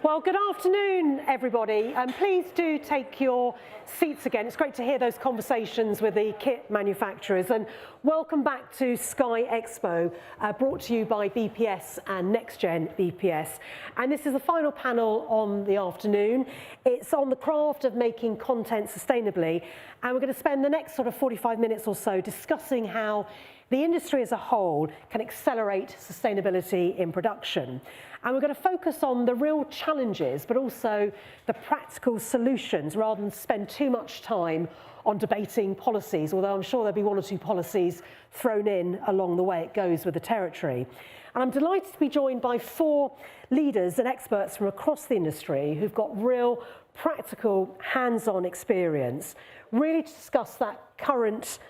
Well, good afternoon, everybody. Please do take your seats again. It's great to hear those conversations with the kit manufacturers. And welcome back to Sky Expo, brought to you by BPS and NXTGENbps. And this is the final panel on the afternoon. It's on the craft of making content sustainably. And we're going to spend the next sort of 45 minutes or so discussing how the industry as a whole can accelerate sustainability in production. And we're going to focus on the real challenges, but also the practical solutions, rather than spend too much time on debating policies, although I'm sure there'll be one or two policies thrown in along the way it goes with the territory. And I'm delighted to be joined by 4 leaders and experts from across the industry who've got real practical hands-on experience, really to discuss that current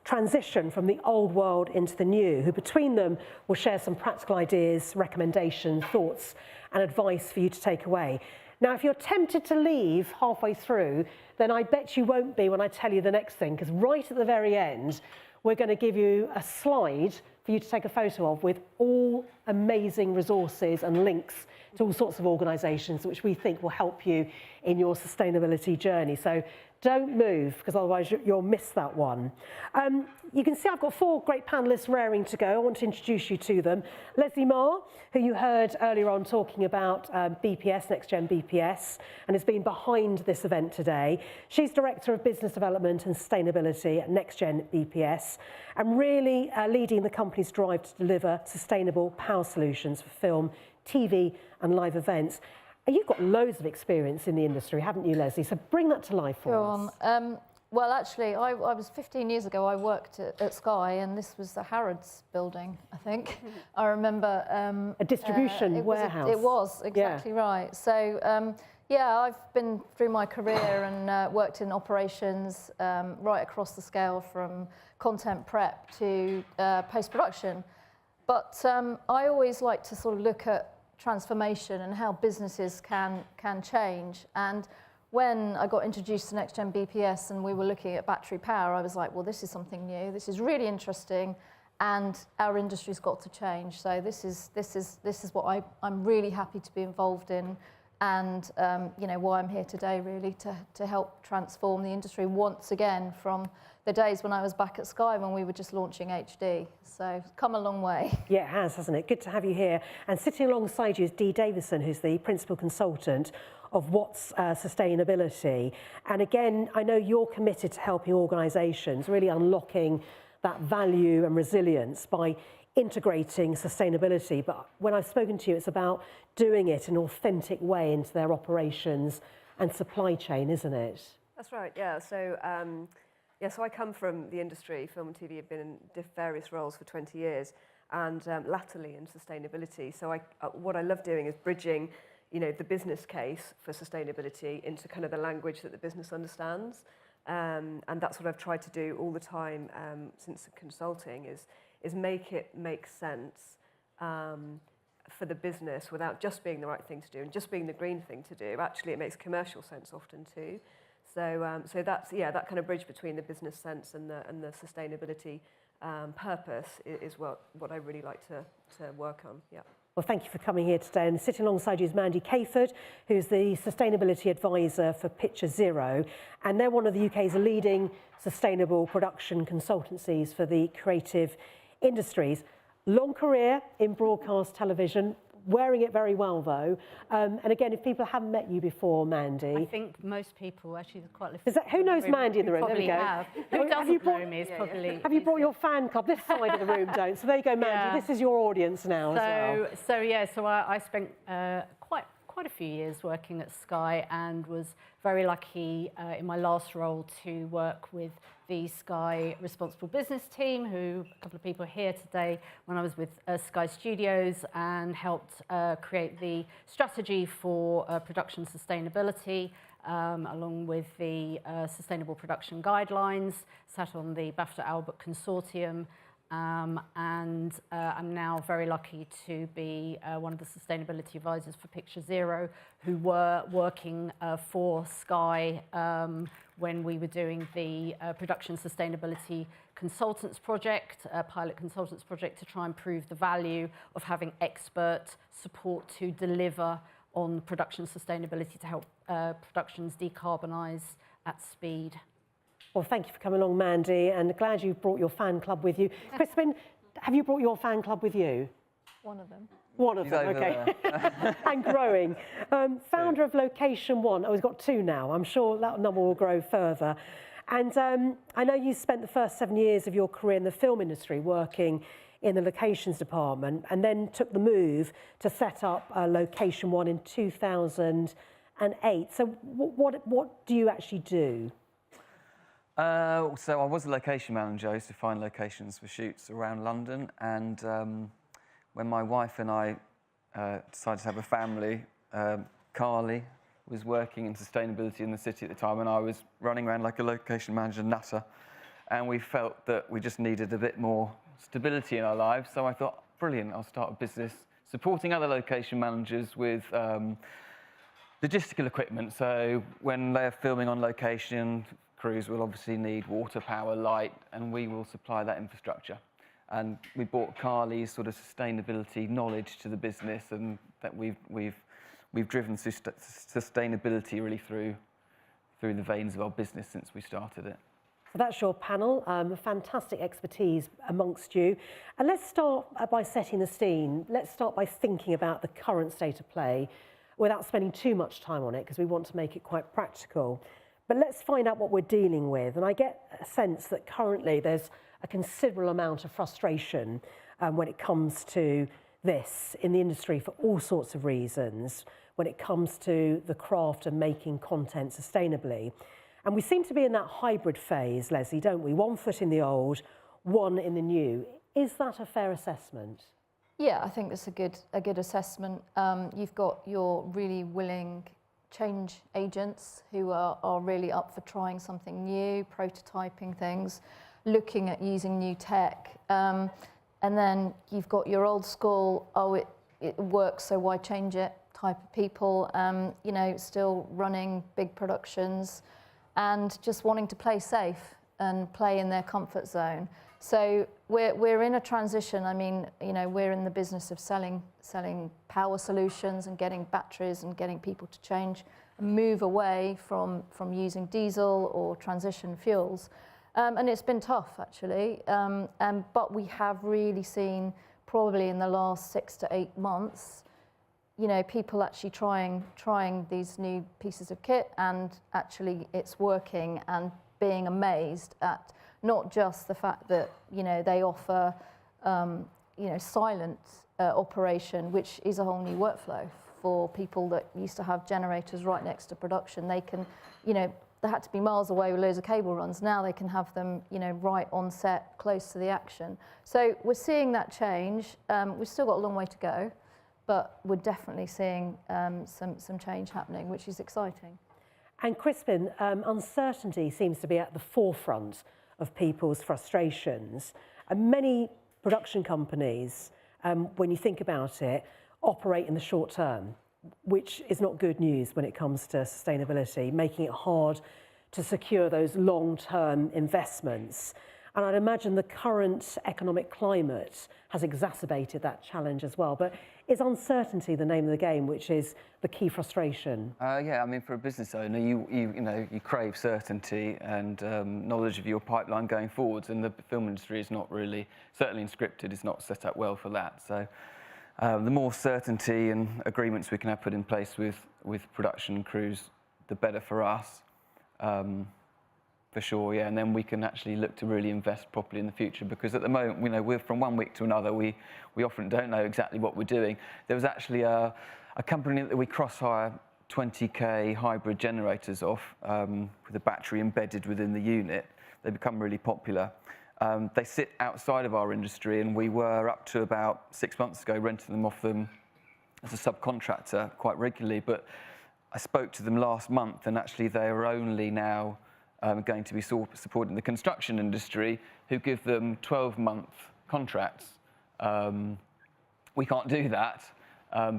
transition from the old world into the new, who between them will share some practical ideas, recommendations, thoughts and advice for you to take away. Now, if you're tempted to leave halfway through, then I bet you won't be when I tell you the next thing, because right at the very end, we're going to give you a slide for you to take a photo of with all amazing resources and links to all sorts of organisations which we think will help you in your sustainability journey. So don't move, because otherwise you'll miss that one. You can see I've got 4 great panellists raring to go. I want to introduce you to them. Lesley Marr, who you heard earlier on talking about BPS, NXTGENbps, and has been behind this event today. She's Director of Business Development and Sustainability at NXTGENbps, and really leading the company's drive to deliver sustainable power solutions for film, TV and live events. You've got loads of experience in the industry, haven't you, Lesley? So bring that to life for us. Well, actually, I was 15 years ago, I worked at Sky, and this was the Harrods building, I think. I remember... a distribution warehouse. It was, exactly right. So, yeah, I've been through my career and worked in operations right across the scale, from content prep to post-production. But I always like to sort of look at transformation and how businesses can change. And when I got introduced to NXTGENbps and we were looking at battery power, I was like, well, this is something new. This is really interesting, and our industry's got to change. So this is what I'm really happy to be involved in, and you know, why I'm here today, really, to help transform the industry once again from the days when I was back at Sky when we were just launching HD. So it's come a long way. Yeah, it has, hasn't it? Good to have you here. And sitting alongside you is Davison, who's the Principal Consultant of What's Sustainability. And again, I know you're committed to helping organisations really unlocking that value and resilience by integrating sustainability. But when I've spoken to you, it's about doing it in an authentic way into their operations and supply chain, isn't it? That's right, yeah. So, so I come from the industry. Film and TV have been in various roles for 20 years, and latterly in sustainability. So what I love doing is bridging, you know, the business case for sustainability into kind of the language that the business understands. And that's what I've tried to do all the time since consulting, is make it make sense for the business without just being the right thing to do and just being the green thing to do. Actually, it makes commercial sense often too. So, so that's, yeah, that kind of bridge between the business sense and the sustainability purpose is what I really like to work on. Yeah. Well, thank you for coming here today. And sitting alongside you is Mandy, Cayford, who's the Sustainability Advisor for Picture Zero. And they're one of the UK's leading sustainable production consultancies for the creative industries. Long career in broadcast television, wearing it very well, though. And again, if people haven't met you before, Mandy... I think most people, actually, there's quite a few... Who knows Mandy in the room? There we go. Have. Who doesn't know me is probably... Have you brought your fan club? This side of the room don't. So there you go, Mandy. Yeah. This is your audience now as well. So I spent quite a few years working at Sky, and was very lucky in my last role to work with the Sky Responsible Business team, who a couple of people are here today, when I was with Sky Studios, and helped create the strategy for production sustainability, along with the Sustainable Production Guidelines, sat on the BAFTA Albert Consortium, and I'm now very lucky to be one of the sustainability advisors for Picture Zero, who were working for Sky when we were doing the production sustainability consultants project, pilot consultants project, to try and prove the value of having expert support to deliver on production sustainability to help productions decarbonise at speed. Well, thank you for coming along, Mandy, and glad you've brought your fan club with you. Crispin, have you brought your fan club with you? One of them. One of them, okay. And growing. Founder of Location One. Oh, we've got two now. I'm sure that number will grow further. And I know you spent the first 7 years of your career in the film industry working in the locations department, and then took the move to set up Location One in 2008. So what do you actually do? So I was a location manager. I used to find locations for shoots around London, and when my wife and I decided to have a family, Carly was working in sustainability in the city at the time, and I was running around like a location manager nutter, and we felt that we just needed a bit more stability in our lives. So I thought, brilliant, I'll start a business supporting other location managers with logistical equipment. So when they're filming on location, crews will obviously need water, power, light, and we will supply that infrastructure. And we brought Carly's sort of sustainability knowledge to the business, and that we've driven sustainability really through the veins of our business since we started it. So that's your panel, fantastic expertise amongst you. And let's start by setting the scene. Let's start by thinking about the current state of play without spending too much time on it, because we want to make it quite practical. But let's find out what we're dealing with. And I get a sense that currently there's a considerable amount of frustration when it comes to this in the industry for all sorts of reasons, when it comes to the craft of making content sustainably. And we seem to be in that hybrid phase, Lesley, don't we? One foot in the old, one in the new. Is that a fair assessment? Yeah, I think that's a good assessment. You've got your really willing change agents who are really up for trying something new, prototyping things, looking at using new tech. And then you've got your old school, oh, it works, so why change it type of people, you know, still running big productions and just wanting to play safe and play in their comfort zone. So we're in a transition. I mean, you know, we're in the business of selling power solutions and getting batteries and getting people to change and move away from using diesel or transition fuels. And it's been tough, actually. But we have really seen, probably in the last 6 to 8 months, you know, people actually trying these new pieces of kit, and actually it's working, and being amazed at not just the fact that, you know, they offer, you know, silent operation, which is a whole new workflow for people that used to have generators right next to production. They can, you know, they had to be miles away with loads of cable runs. Now they can have them, you know, right on set, close to the action. So we're seeing that change. We've still got a long way to go, but we're definitely seeing some change happening, which is exciting. And Crispin, uncertainty seems to be at the forefront of people's frustrations. And many production companies, when you think about it, operate in the short term, which is not good news when it comes to sustainability, making it hard to secure those long-term investments. And I'd imagine the current economic climate has exacerbated that challenge as well. But is uncertainty the name of the game, which is the key frustration? Yeah, I mean, for a business owner, you crave certainty and knowledge of your pipeline going forwards, and the film industry is not really, certainly in scripted, is not set up well for that. So the more certainty and agreements we can have put in place with production crews, the better for us. For sure, yeah, and then we can actually look to really invest properly in the future, because at the moment, you know, we're from one week to another, we often don't know exactly what we're doing. There was actually a company that we cross-hire 20k hybrid generators off with a battery embedded within the unit. They become really popular. They sit outside of our industry, and we were up to about 6 months ago renting them off them as a subcontractor quite regularly, but I spoke to them last month, and actually they are only now going to be supporting the construction industry, who give them 12-month contracts. We can't do that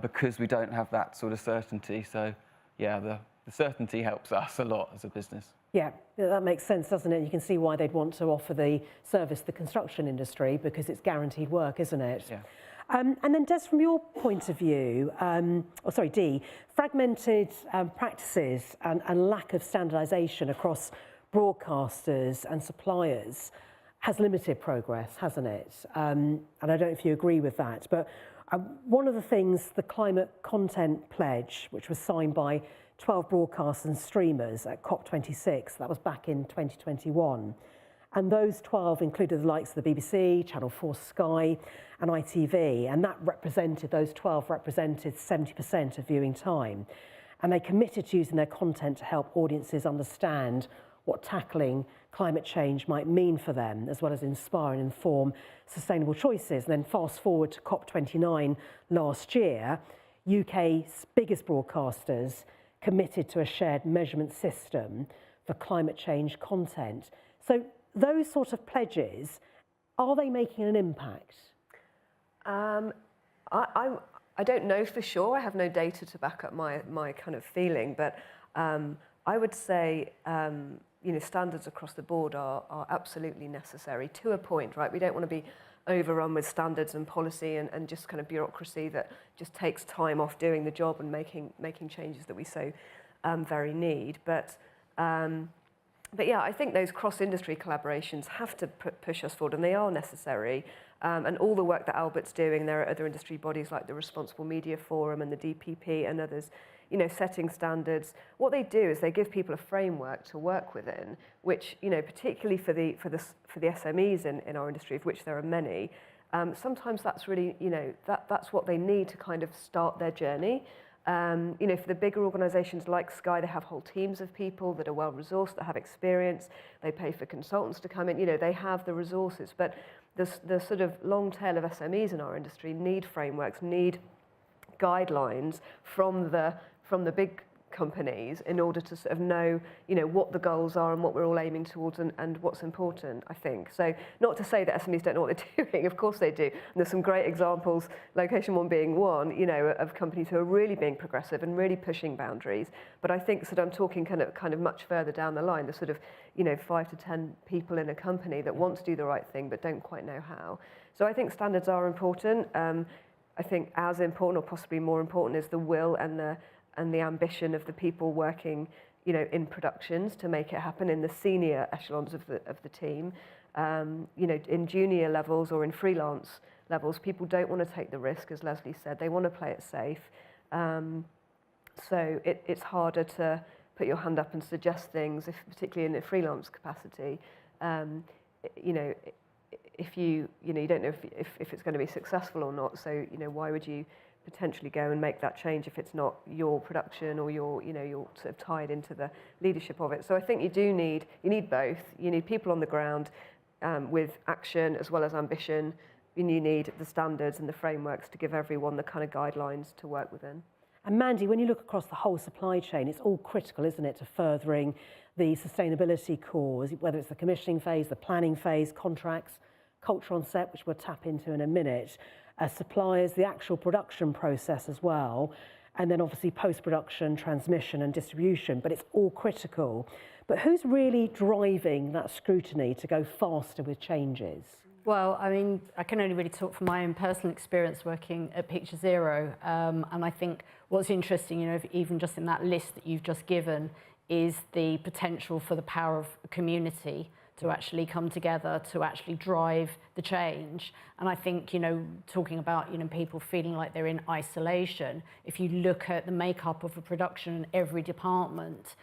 because we don't have that sort of certainty. So, yeah, the certainty helps us a lot as a business. Yeah, that makes sense, doesn't it? You can see why they'd want to offer the service to the construction industry, because it's guaranteed work, isn't it? Yeah. And then Des, from your point of view, Dee, fragmented practices and lack of standardisation across broadcasters and suppliers has limited progress, hasn't it? And I don't know if you agree with that, but one of the things, the Climate Content Pledge, which was signed by 12 broadcasters and streamers at COP26, that was back in 2021. And those 12 included the likes of the BBC, Channel 4 Sky and ITV, and those 12 represented 70% of viewing time. And they committed to using their content to help audiences understand what tackling climate change might mean for them, as well as inspire and inform sustainable choices. And then fast forward to COP29 last year, UK's biggest broadcasters committed to a shared measurement system for climate change content. So those sort of pledges, are they making an impact? I don't know for sure. I have no data to back up my kind of feeling, but I would say standards across the board are absolutely necessary to a point, right? We don't want to be overrun with standards and policy and just kind of bureaucracy that just takes time off doing the job and making changes that we so very need. But yeah, I think those cross-industry collaborations have to push us forward, and they are necessary. And all the work that Albert's doing, there are other industry bodies like the Responsible Media Forum and the DPP and others, setting standards. What they do is they give people a framework to work within, which, particularly for the SMEs in our industry, of which there are many, sometimes that's really, that's what they need to kind of start their journey. For the bigger organisations like Sky, they have whole teams of people that are well-resourced, that have experience. They pay for consultants to come in. They have the resources. But the sort of long tail of SMEs in our industry need frameworks, need guidelines from the big companies in order to sort of know, what the goals are and what we're all aiming towards and what's important, I think. So not to say that SMEs don't know what they're doing, of course they do. And there's some great examples, Location One being one, of companies who are really being progressive and really pushing boundaries. But I think I'm talking kind of much further down the line, the sort of, 5 to 10 people in a company that want to do the right thing but don't quite know how. So I think standards are important. I think as important or possibly more important is the will and the ambition of the people working, in productions to make it happen in the senior echelons of the team. In junior levels or in freelance levels, people don't want to take the risk, as Lesley said. They want to play it safe. So it's harder to put your hand up and suggest things, particularly in a freelance capacity. If you don't know if it's going to be successful or not. So why would you potentially go and make that change if it's not your production or you're sort of tied into the leadership of it. So I think you need both. You need people on the ground with action as well as ambition, and you need the standards and the frameworks to give everyone the kind of guidelines to work within. And Mandy, when you look across the whole supply chain, it's all critical, isn't it, to furthering the sustainability cause, whether it's the commissioning phase, the planning phase, contracts, culture on set, which we'll tap into in a minute, suppliers, the actual production process as well, and then obviously post-production, transmission and distribution, but it's all critical. But who's really driving that scrutiny to go faster with changes? Well, I mean, I can only really talk from my own personal experience working at Picture Zero, and I think what's interesting, even just in that list that you've just given, is the potential for the power of a community to actually come together, to actually drive the change. And I think, talking about, people feeling like they're in isolation, if you look at the makeup of a production in every department,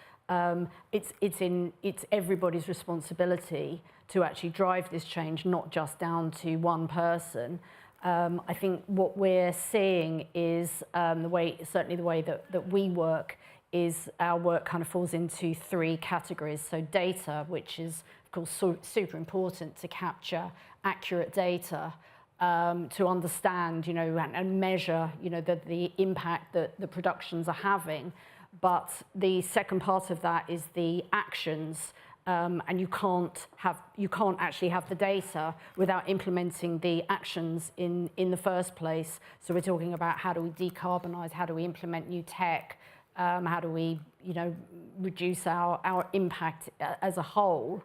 it's everybody's responsibility to actually drive this change, not just down to one person. I think what we're seeing is certainly the way that we work is our work kind of falls into 3 categories. So data, which is of course super important to capture accurate data, to understand, and measure, the impact that the productions are having. But the second part of that is the actions, and you can't actually have the data without implementing the actions in the first place. So we're talking about how do we decarbonise, how do we implement new tech, how do we, reduce our impact as a whole.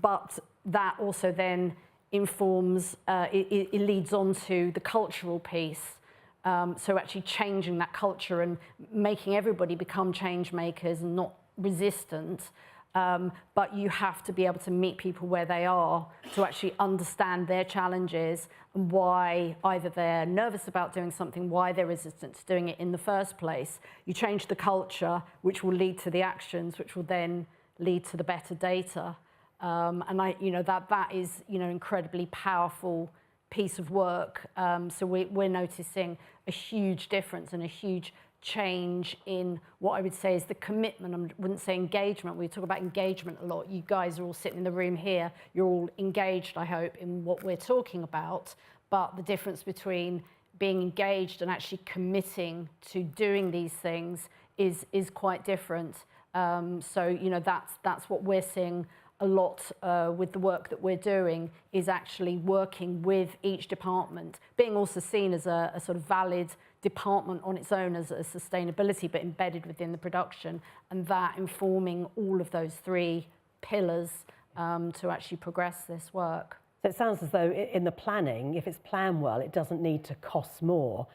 But that also then informs, it leads on to the cultural piece. So actually changing that culture and making everybody become change makers and not resistant. But you have to be able to meet people where they are to actually understand their challenges and why either they're nervous about doing something, why they're resistant to doing it in the first place. You change the culture, which will lead to the actions, which will then lead to the better data. And that is, incredibly powerful piece of work. So we're noticing a huge difference and a huge change in what I would say is the commitment. I wouldn't say engagement. We talk about engagement a lot. You guys are all sitting in the room here. You're all engaged, I hope, in what we're talking about. But the difference between being engaged and actually committing to doing these things is quite different. So that's what we're seeing a lot with the work that we're doing, is actually working with each department, being also seen as a sort of valid department on its own as a sustainability, but embedded within the production, and that informing all of those three pillars to actually progress this work. So it sounds as though in the planning, if it's planned well, it doesn't need to cost more.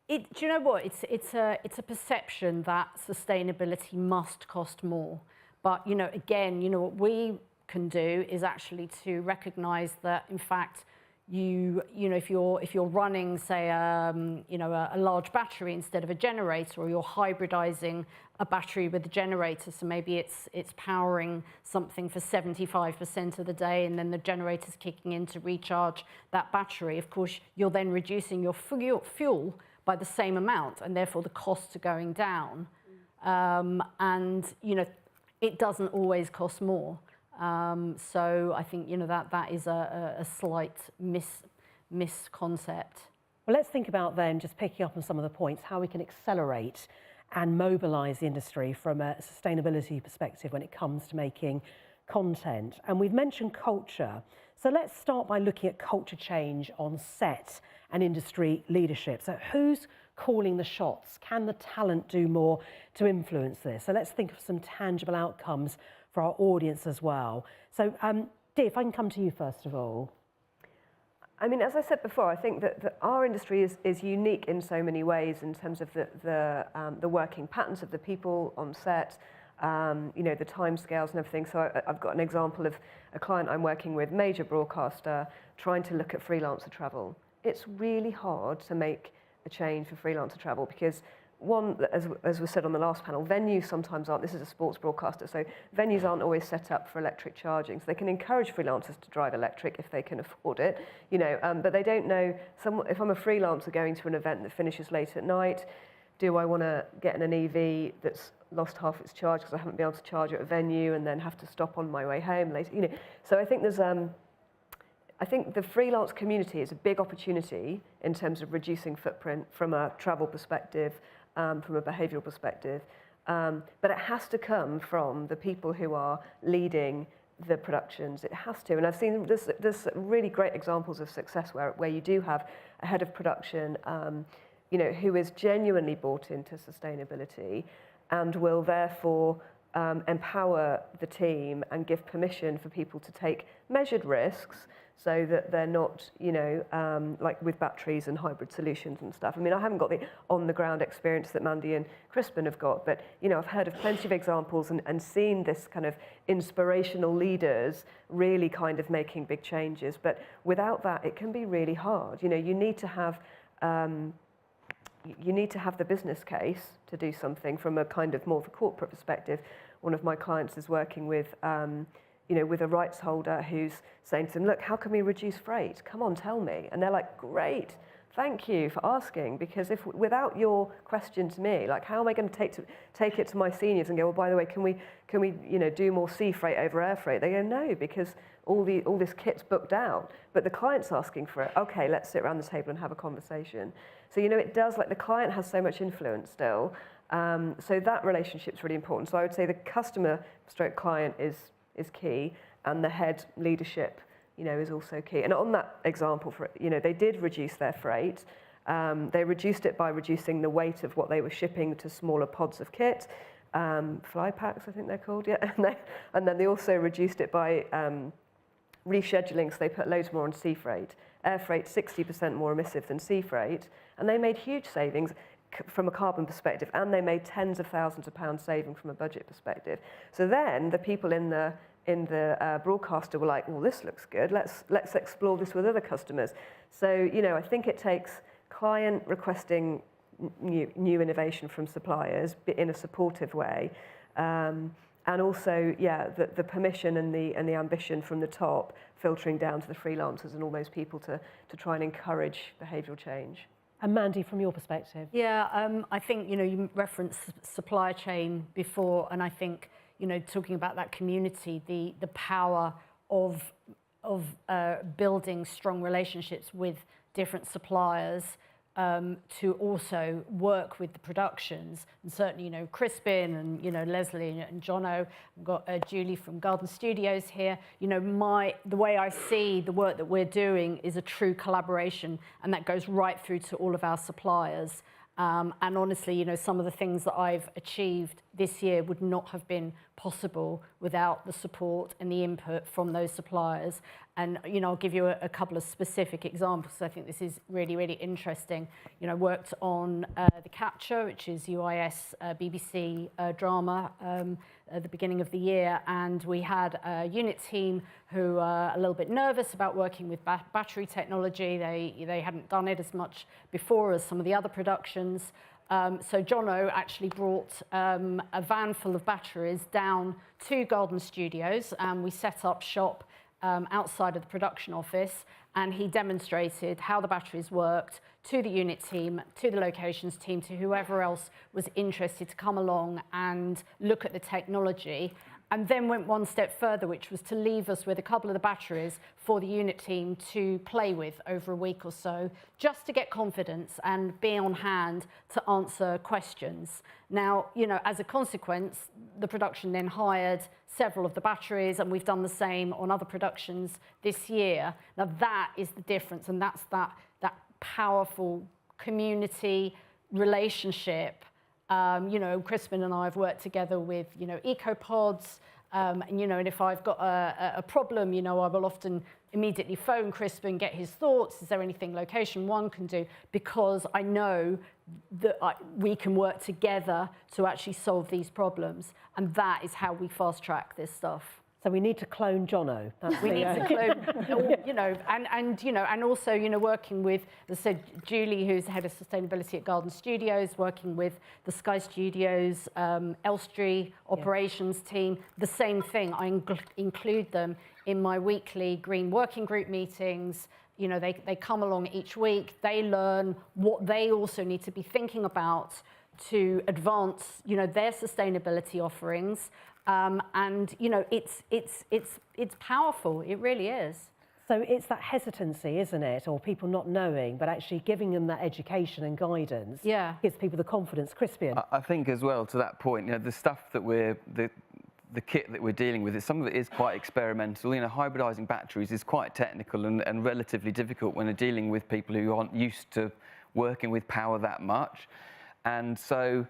Do you know what? It's a perception that sustainability must cost more. But, again, what we can do is actually to recognise that, in fact, if you're running, say, a large battery instead of a generator, or you're hybridising a battery with a generator, so maybe it's powering something for 75% of the day, and then the generator's kicking in to recharge that battery. Of course, you're then reducing your fuel by the same amount, and therefore the costs are going down. It doesn't always cost more. So I think, that is a slight misconcept. Well, let's think about then, just picking up on some of the points, how we can accelerate and mobilise the industry from a sustainability perspective when it comes to making content. And we've mentioned culture. So let's start by looking at culture change on set and industry leadership. So who's calling the shots? Can the talent do more to influence this? So let's think of some tangible outcomes for our audience as well. So, Dee, if I can come to you first of all. I mean, as I said before, I think that our industry is unique in so many ways in terms of the working patterns of the people on set, the timescales and everything. So I've got an example of a client I'm working with, major broadcaster, trying to look at freelancer travel. It's really hard to make a change for freelancer travel because, one, as was said on the last panel, venues sometimes aren't, this is a sports broadcaster, so venues aren't always set up for electric charging. So they can encourage freelancers to drive electric if they can afford it, but they don't know, if I'm a freelancer going to an event that finishes late at night, do I want to get in an EV that's lost half its charge because I haven't been able to charge at a venue and then have to stop on my way home later, So I think there's, I think the freelance community is a big opportunity in terms of reducing footprint from a travel perspective, from a behavioural perspective, but it has to come from the people who are leading the productions. It has to, and I've seen there's really great examples of success where you do have a head of production, who is genuinely bought into sustainability and will therefore empower the team and give permission for people to take measured risks so that they're not, like with batteries and hybrid solutions and stuff. I mean, I haven't got the on-the-ground experience that Mandy and Crispin have got, but, I've heard of plenty of examples and seen this kind of inspirational leaders really kind of making big changes. But without that, it can be really hard. You need to have the business case to do something from a kind of more of a corporate perspective. One of my clients is working with with a rights holder who's saying to them, look, how can we reduce freight? Come on, tell me. And they're like, great, thank you for asking, because without your question to me, like, how am I going to take it to my seniors and go, well, by the way, can we do more sea freight over air freight? They go, no, because all this kit's booked out. But the client's asking for it. Okay, let's sit around the table and have a conversation. So, it does, like, the client has so much influence still. So that relationship's really important. So I would say the customer stroke client is key, and the head leadership, is also key. And on that example, they did reduce their freight. They reduced it by reducing the weight of what they were shipping to smaller pods of kit, fly packs, I think they're called, yeah. And then they also reduced it by rescheduling, so they put loads more on sea freight. Air freight, 60% more emissive than sea freight, and they made huge savings from a carbon perspective, and they made tens of thousands of pounds saving from a budget perspective. So then the people in the broadcaster were like, well, this looks good, let's explore this with other customers. So, you know, I think it takes client requesting new innovation from suppliers in a supportive way, and also, yeah, the permission and the ambition from the top filtering down to the freelancers and all those people to try and encourage behavioural change. And Mandy, from your perspective? Yeah, I think, you know, you referenced supply chain before, and I think, you know, talking about that community, the power of building strong relationships with different suppliers, to also work with the productions, and certainly, you know, Crispin and, you know, Lesley and Jono. We've got Julie from Garden Studios here. You know, the way I see the work that we're doing is a true collaboration, and that goes right through to all of our suppliers. And honestly, you know, some of the things that I've achieved this year would not have been possible without the support and the input from those suppliers. And, you know, I'll give you a couple of specific examples. I think this is really, really interesting. You know, worked on The Capture, which is UIS BBC drama at the beginning of the year. And we had a unit team who are a little bit nervous about working with battery technology. They hadn't done it as much before as some of the other productions. So Jono actually brought a van full of batteries down to Garden Studios, and we set up shop outside of the production office, and he demonstrated how the batteries worked to the unit team, to the locations team, to whoever else was interested to come along and look at the technology. And then went one step further, which was to leave us with a couple of the batteries for the unit team to play with over a week or so, just to get confidence and be on hand to answer questions. Now, you know, as a consequence, the production then hired several of the batteries, and we've done the same on other productions this year. Now, that is the difference, and that's that powerful community relationship. You know, Crispin and I have worked together with, you know, EcoPods, and, you know, and if I've got a problem, you know, I will often immediately phone Crispin, get his thoughts. Is there anything Location One can do? Because I know that we can work together to actually solve these problems. And that is how we fast track this stuff. So we need to clone Jono. We need to clone, you know, and you know, and also, you know, working with, as I said, Julie, who's head of sustainability at Garden Studios, working with the Sky Studios, Elstree operations team, the same thing. I include them in my weekly green working group meetings. You know, they come along each week. They learn what they also need to be thinking about to advance, you know, their sustainability offerings. And you know, it's powerful. It really is. So it's that hesitancy, isn't it, or people not knowing, but actually giving them that education and guidance. Yeah, gives people the confidence. Crispin, I think as well, to that point, you know, the stuff that the kit that we're dealing with, some of it is quite experimental. You know, hybridizing batteries is quite technical and relatively difficult when you're dealing with people who aren't used to working with power that much. And so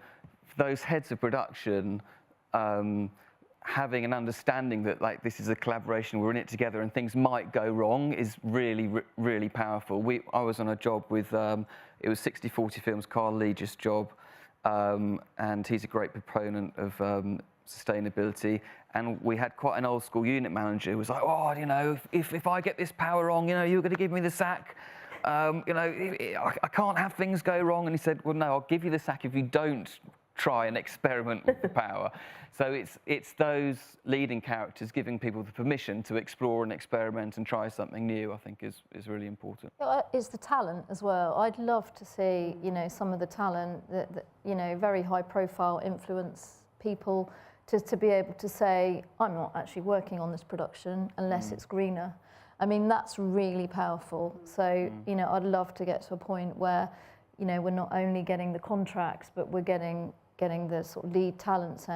those heads of production, having an understanding that, like, this is a collaboration, we're in it together, and things might go wrong is really, really powerful. I was on a job with, it was 60/40 Films, Carl Legis' job, and he's a great proponent of sustainability. And we had quite an old school unit manager who was like, oh, you know, if I get this power wrong, you know, you're going to give me the sack. You know, I can't have things go wrong. And he said, well, no, I'll give you the sack if you don't try and experiment with the power. So it's those leading characters giving people the permission to explore and experiment and try something new, I think is really important. Is the talent as well. I'd love to see, you know, some of the talent that you know, very high profile influence people to be able to say, I'm not actually working on this production unless it's greener. I mean, that's really powerful. So, you know, I'd love to get to a point where, you know, we're not only getting the contracts, but we're getting the sort of lead talent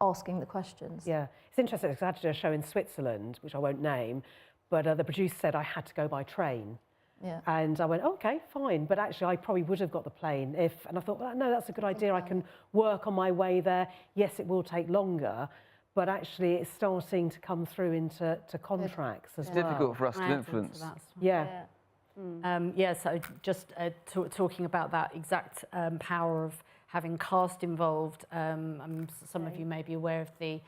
asking the questions. Yeah, it's interesting because I had to do a show in Switzerland, which I won't name, but the producer said I had to go by train. Yeah. And I went, oh, okay, fine. But actually, I probably would have got the plane and I thought, well, no, that's a good idea. I can work on my way there. Yes, it will take longer, but actually it's starting to come through into contracts as well. It's difficult for us to influence. Yeah. Yeah, so just talking about that exact power of having cast involved, some of you may be aware of the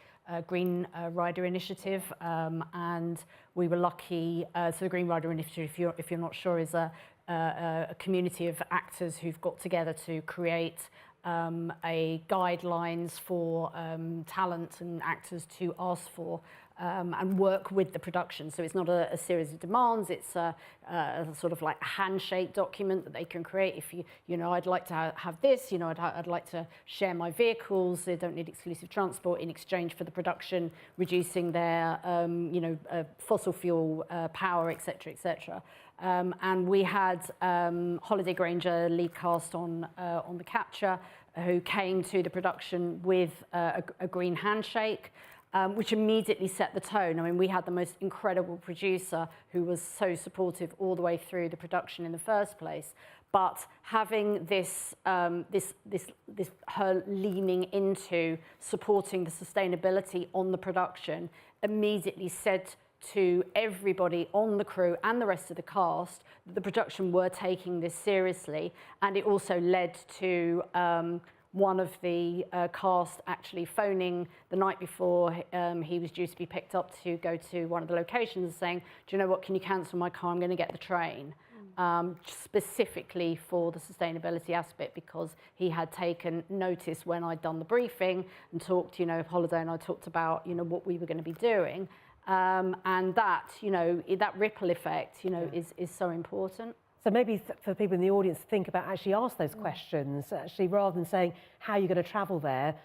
Green Rider Initiative, and we were lucky. So the Green Rider Initiative, if you're not sure, is a community of actors who've got together to create a guidelines for talent and actors to ask for and work with the production. So it's not a series of demands, it's a sort of like a handshake document that they can create. If you know, I'd like to have this, you know, I'd like to share my vehicles, they don't need exclusive transport in exchange for the production, reducing their, you know, fossil fuel power, etc., etc. And we had Holiday Granger lead cast on the capture, who came to the production with a green handshake, which immediately set the tone. I mean, we had the most incredible producer who was so supportive all the way through the production in the first place. But having this, her leaning into supporting the sustainability on the production immediately said to everybody on the crew and the rest of the cast that the production were taking this seriously. And it also led to one of the cast actually phoning the night before he was due to be picked up to go to one of the locations, saying, do you know what, can you cancel my car, I'm going to get the train. Specifically for the sustainability aspect, because he had taken notice when I'd done the briefing and talked, you know, Holiday and I talked about, you know, what we were going to be doing. And that, you know, that ripple effect, you know, is so important. So maybe for people in the audience to think about, actually ask those questions, actually, rather than saying how you're going to travel there,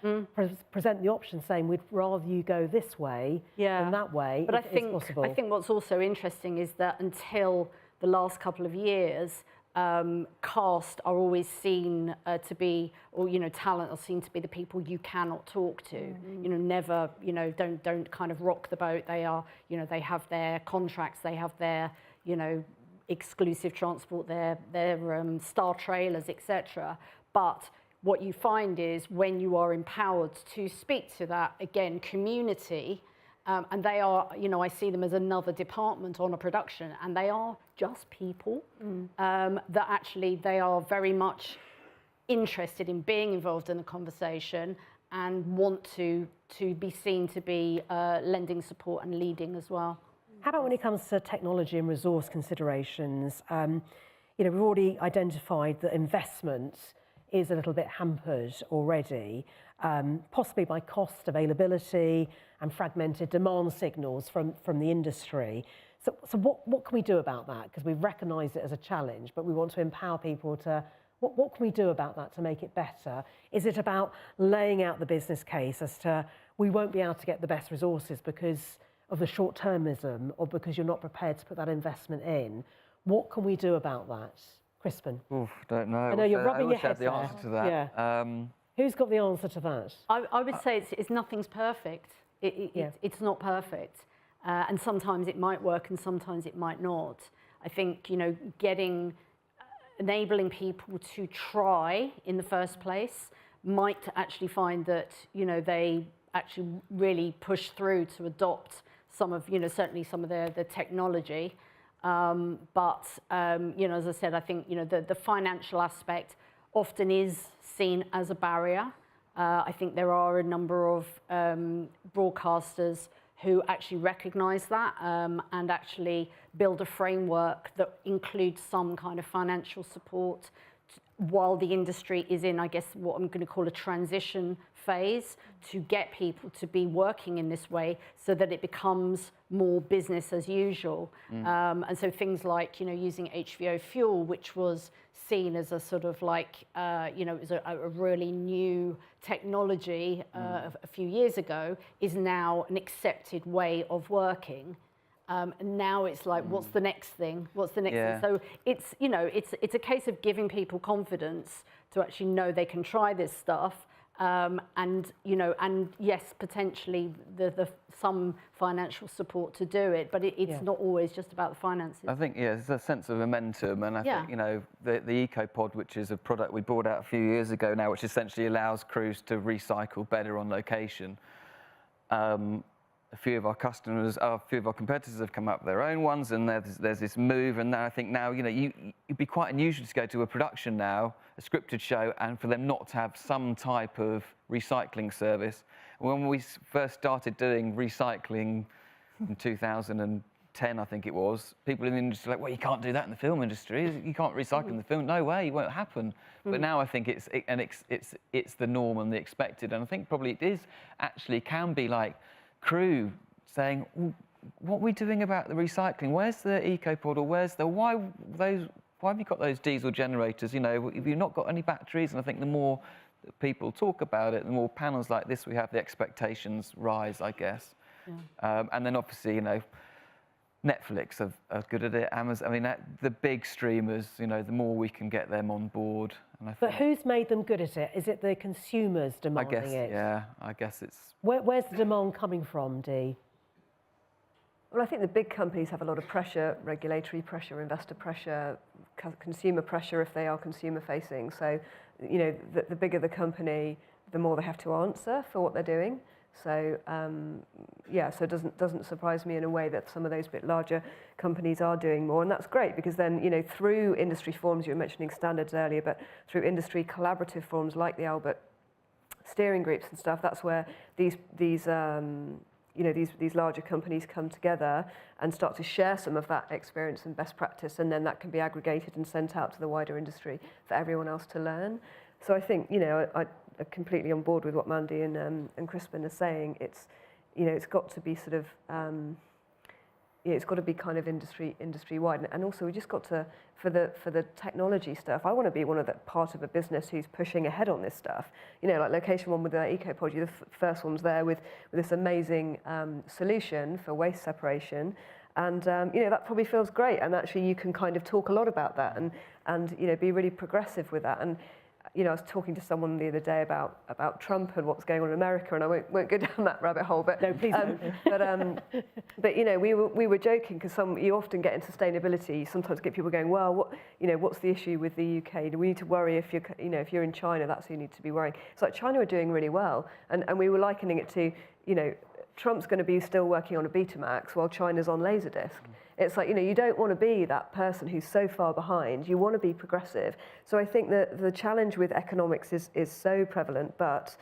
present the option saying we'd rather you go this way than that way, but if it's possible. I think what's also interesting is that until the last couple of years, cast are always seen to be, or, you know, talent are seen to be the people you cannot talk to. You know, never, you know, don't kind of rock the boat. They are, you know, they have their contracts, they have their, you know, exclusive transport, their star trailers, etc. But what you find is when you are empowered to speak to that, again, community, and they are, you know, I see them as another department on a production, and they are just people that actually they are very much interested in being involved in the conversation and want to be seen to be lending support and leading as well. How about when it comes to technology and resource considerations? You know, we've already identified that investment is a little bit hampered already, possibly by cost, availability, and fragmented demand signals from the industry. So what can we do about that? Because we've recognised it as a challenge, but we want to empower people to, what can we do about that to make it better? Is it about laying out the business case as to, we won't be able to get the best resources because of the short-termism, or because you're not prepared to put that investment in? What can we do about that? Crispin? Oof, don't know. I know you're rubbing your head the answer to that. Yeah. Who's got the answer to that? I would say it's nothing's perfect. It's not perfect. And sometimes it might work and sometimes it might not. I think, you know, enabling people to try in the first place might actually find that, you know, they actually really push through to adopt some of, you know, certainly some of the technology. But, you know, as I said, I think, you know, the financial aspect often is seen as a barrier. I think there are a number of broadcasters who actually recognise that and actually build a framework that includes some kind of financial support while the industry is in, I guess, what I'm going to call a transition phase, to get people to be working in this way so that it becomes more business as usual. And so things like, you know, using HVO fuel, which was seen as a sort of like, you know, it was a really new technology a few years ago, is now an accepted way of working. And now it's like, what's the next thing? What's the next thing? So it's, you know, it's a case of giving people confidence to actually know they can try this stuff. And, you know, and yes, potentially some financial support to do it, but it's not always just about the finances. I think, there's a sense of momentum, and I think, you know, the EcoPod, which is a product we brought out a few years ago now, which essentially allows crews to recycle better on location. a few of our customers, a few of our competitors have come up with their own ones, and there's this move. And I think now, it'd be quite unusual to go to a production now, a scripted show, and for them not to have some type of recycling service. When we first started doing recycling in 2010, I think it was, people in the industry were like, well, you can't do that in the film industry. You can't recycle in the film. No way, it won't happen. But now I think it's the norm and the expected. And I think probably it is actually can be like crew saying, well, what are we doing about the recycling? Where's the EcoPod, or where's the why have you got those diesel generators? Have you not got any batteries? And I think the more people talk about it, the more panels like this we have, the expectations rise, I guess. Yeah. And then obviously, Netflix are good at it. Amazon, the big streamers, the more we can get them on board. And I think, but who's made them good at it? Is it the consumers demanding it? Yeah, I guess it's... Where's the demand coming from, Dee? Well, I think the big companies have a lot of pressure, regulatory pressure, investor pressure, consumer pressure if they are consumer facing. So, the bigger the company, the more they have to answer for what they're doing. So, so it doesn't surprise me in a way that some of those bit larger companies are doing more. And that's great because then, through industry forums, you were mentioning standards earlier, but through industry collaborative forums like the Albert steering groups and stuff, that's where these larger companies come together and start to share some of that experience and best practice, and then that can be aggregated and sent out to the wider industry for everyone else to learn. So I think, I'm completely on board with what Mandy and Crispin are saying. It's got to be sort of, it's got to be kind of industry wide, and also we just got to, for the technology stuff, I want to be part of a business who's pushing ahead on this stuff. Like Location One with their EcoPod, you're the first ones there with this amazing solution for waste separation. And that probably feels great, and actually you can kind of talk a lot about that and be really progressive with that. And I was talking to someone the other day about Trump and what's going on in America, and I won't go down that rabbit hole. But no, please don't. But we were joking because you often get in sustainability. You sometimes get people going, well, what's the issue with the UK? Do we need to worry if you're in China? That's who you need to be worrying. It's like China are doing really well, and we were likening it to Trump's going to be still working on a Betamax while China's on Laserdisc. It's like, you don't want to be that person who's so far behind. You want to be progressive. So I think that the challenge with economics is so prevalent, but,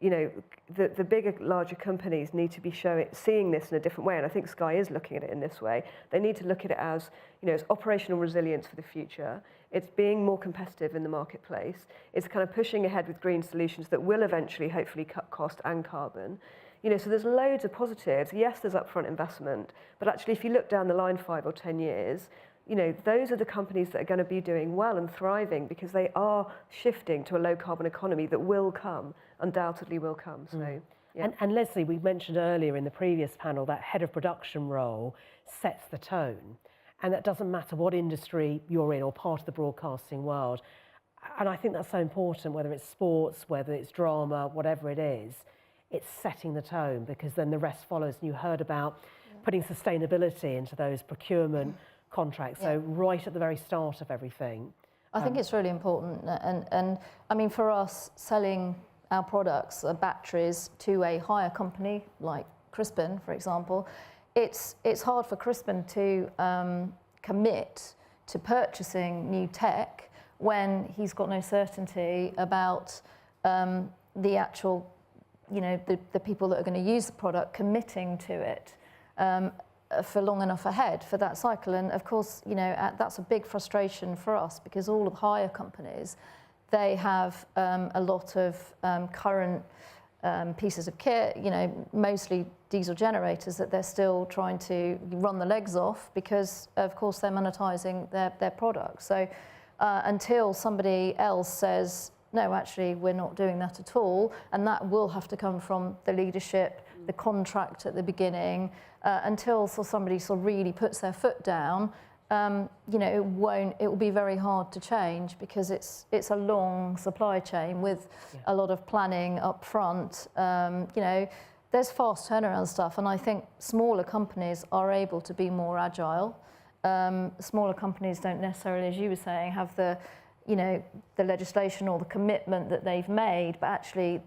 the bigger, larger companies need to be seeing this in a different way. And I think Sky is looking at it in this way. They need to look at it as, it's operational resilience for the future. It's being more competitive in the marketplace. It's kind of pushing ahead with green solutions that will eventually, hopefully, cut cost and carbon. So there's loads of positives. Yes, there's upfront investment, but actually if you look down the line 5 or 10 years, those are the companies that are going to be doing well and thriving because they are shifting to a low carbon economy that will come, undoubtedly will come. So, yeah. And Lesley, we mentioned earlier in the previous panel that head of production role sets the tone. And that doesn't matter what industry you're in or part of the broadcasting world. And I think that's so important, whether it's sports, whether it's drama, whatever it is. It's setting the tone because then the rest follows. And you heard about putting sustainability into those procurement contracts. So right at the very start of everything. I think it's really important. And I mean, for us, selling our products, batteries, to a hire company like Crispin, for example, it's hard for Crispin to commit to purchasing new tech when he's got no certainty about the actual the people that are going to use the product committing to it for long enough ahead for that cycle. And of course, that's a big frustration for us because all of the hire companies, they have a lot of current pieces of kit, mostly diesel generators that they're still trying to run the legs off because, of course, they're monetizing their product. So until somebody else says, no, actually, we're not doing that at all. And that will have to come from the leadership, the contract at the beginning, until somebody really puts their foot down. It will be very hard to change because it's a long supply chain with a lot of planning up front. There's fast turnaround stuff. And I think smaller companies are able to be more agile. Smaller companies don't necessarily, as you were saying, have the legislation or the commitment that they've made, but actually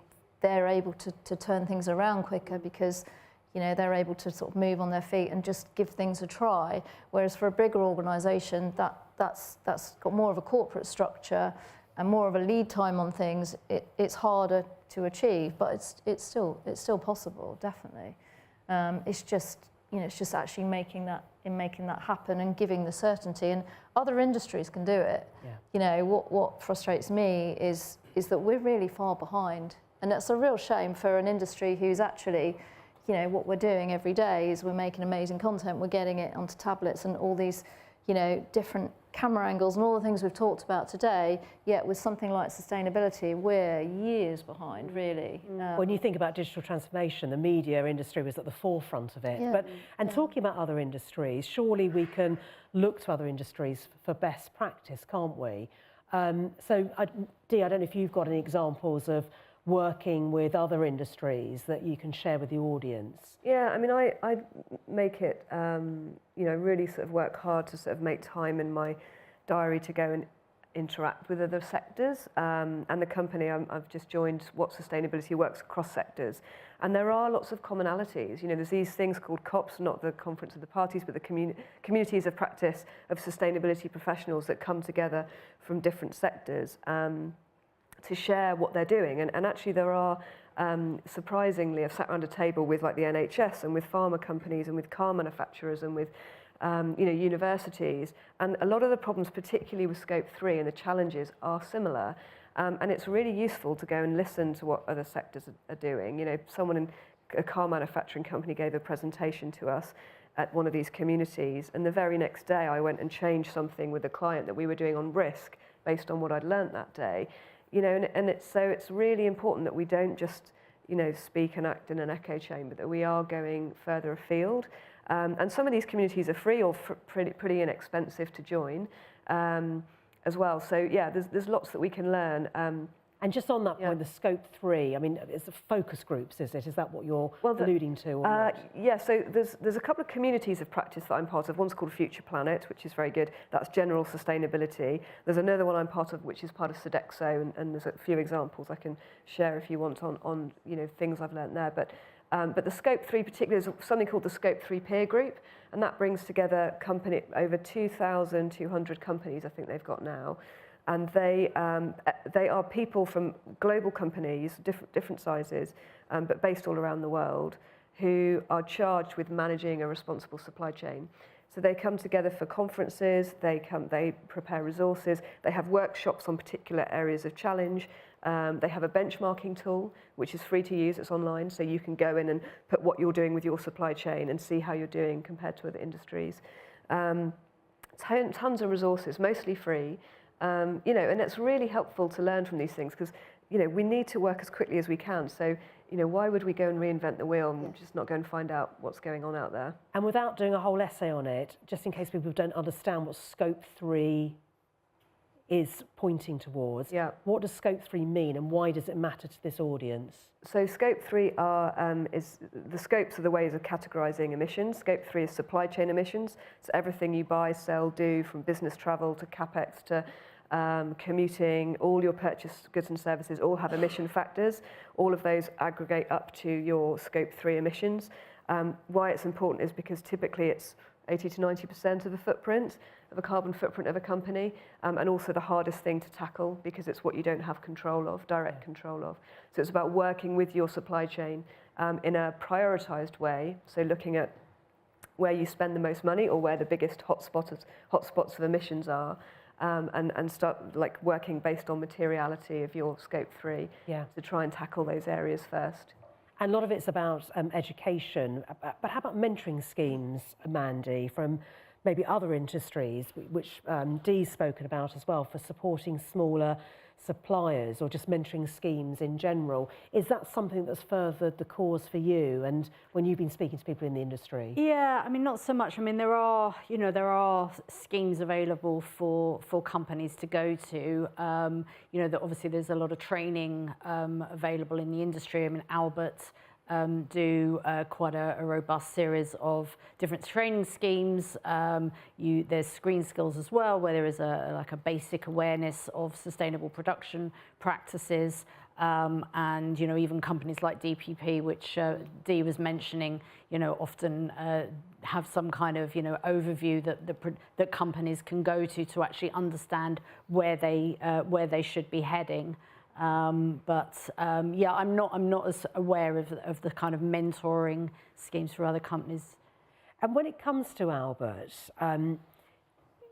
they're able to turn things around quicker because, you know, they're able to sort of move on their feet and just give things a try. Whereas for a bigger organisation, that's got more of a corporate structure and more of a lead time on things. It's harder to achieve, but it's still possible, definitely. It's just, you know, it's just actually making that happen and giving the certainty. And other industries can do it. Yeah. You know, what frustrates me is that we're really far behind, and that's a real shame for an industry who's actually, you know, what we're doing every day is we're making amazing content, we're getting it onto tablets and all these, you know, different camera angles and all the things we've talked about today, yet with something like sustainability, we're years behind, really. When you think about digital transformation, the media industry was at the forefront of it. Yeah. But talking about other industries, surely we can look to other industries for best practice, can't we? Dee, I don't know if you've got any examples of working with other industries that you can share with the audience. Yeah, I mean, I make it, you know, really sort of work hard to sort of make time in my diary to go and interact with other sectors. And the company I've just joined, What Sustainability, works across sectors. And there are lots of commonalities. You know, there's these things called COPs, not the Conference of the Parties, but the communities of practice of sustainability professionals that come together from different sectors to share what they're doing. And actually there are, surprisingly, I've sat around a table with like the NHS and with pharma companies and with car manufacturers and with you know, universities. And a lot of the problems, particularly with Scope 3 and the challenges, are similar. And it's really useful to go and listen to what other sectors are doing. You know, someone in a car manufacturing company gave a presentation to us at one of these communities, and the very next day I went and changed something with a client that we were doing on risk based on what I'd learnt that day. You know, and it's really important that we don't just, you know, speak and act in an echo chamber, that we are going further afield. And some of these communities are free or pretty inexpensive to join as well. So yeah, there's lots that we can learn. And just on that point, the Scope 3, I mean, it's focus groups, is it? Is that what you're alluding to? Or not? Yeah, so there's a couple of communities of practice that I'm part of. One's called Future Planet, which is very good. That's general sustainability. There's another one I'm part of, which is part of Sodexo, and there's a few examples I can share if you want on you know, things I've learnt there. But the Scope 3 particularly is something called the Scope 3 Peer Group, and that brings together over 2,200 companies, I think they've got now. And they are people from global companies, different sizes, but based all around the world, who are charged with managing a responsible supply chain. So they come together for conferences, they prepare resources, they have workshops on particular areas of challenge, they have a benchmarking tool, which is free to use, it's online, so you can go in and put what you're doing with your supply chain and see how you're doing compared to other industries. Tons of resources, mostly free. You know, and it's really helpful to learn from these things because, you know, we need to work as quickly as we can. So, you know, why would we go and reinvent the wheel and just not go and find out what's going on out there? And without doing a whole essay on it, just in case people don't understand what Scope 3 is pointing towards, what does Scope 3 mean and why does it matter to this audience? So Scope 3 is the scopes are the ways of categorising emissions. Scope 3 is supply chain emissions. It's everything you buy, sell, do, from business travel to CapEx to commuting. All your purchased goods and services all have emission factors. All of those aggregate up to your Scope 3 emissions. Why it's important is because typically it's 80 to 90% of the footprint, of a carbon footprint of a company, and also the hardest thing to tackle because it's what you don't have control of, direct control of. So it's about working with your supply chain in a prioritised way, so looking at where you spend the most money or where the biggest hotspots of emissions are, and start like working based on materiality of your Scope 3 to try and tackle those areas first. And a lot of it's about education, but how about mentoring schemes, Mandy, from maybe other industries, which Dee's spoken about as well, for supporting smaller suppliers or just mentoring schemes in general? Is that something that's furthered the cause for you and when you've been speaking to people in the industry? Yeah, I mean, not so much. I mean, there are schemes available for companies to go to. You know, that obviously there's a lot of training available in the industry. I mean, Albert do quite a robust series of different training schemes. There's screen skills as well, where there is like a basic awareness of sustainable production practices. And even companies like DPP, which Dee was mentioning, often have some kind of overview that companies can go to actually understand where they should be heading. Yeah, I'm not as aware of the kind of mentoring schemes for other companies. And when it comes to Albert,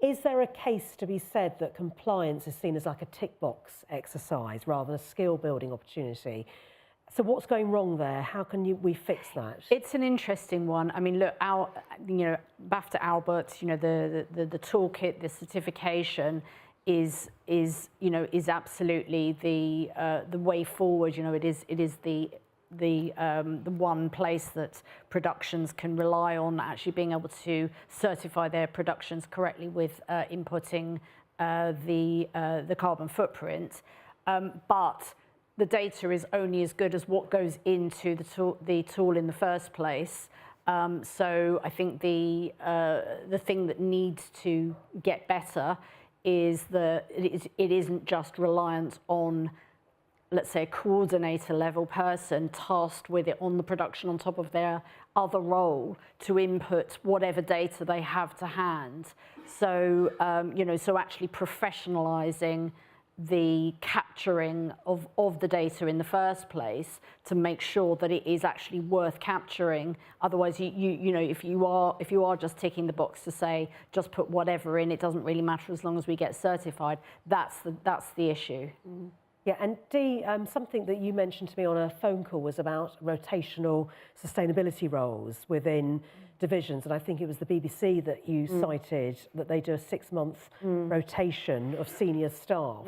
is there a case to be said that compliance is seen as like a tick box exercise rather than a skill building opportunity? So what's going wrong there? How can we fix that? It's an interesting one. I mean, look, BAFTA Albert, the toolkit, the certification is absolutely the way forward. It is the one place that productions can rely on actually being able to certify their productions correctly with inputting the carbon footprint. But the data is only as good as what goes into the tool in the first place. So I think the thing that needs to get better is that it isn't just reliant on, let's say, a coordinator level person tasked with it on the production on top of their other role to input whatever data they have to hand. So, so actually professionalizing the capturing of the data in the first place to make sure that it is actually worth capturing. Otherwise, if you are just ticking the box to say just put whatever in, it doesn't really matter as long as we get certified. That's the issue. Mm. Yeah, and Dee, something that you mentioned to me on a phone call was about rotational sustainability roles within divisions, and I think it was the BBC that you cited that they do a 6-month rotation of senior staff,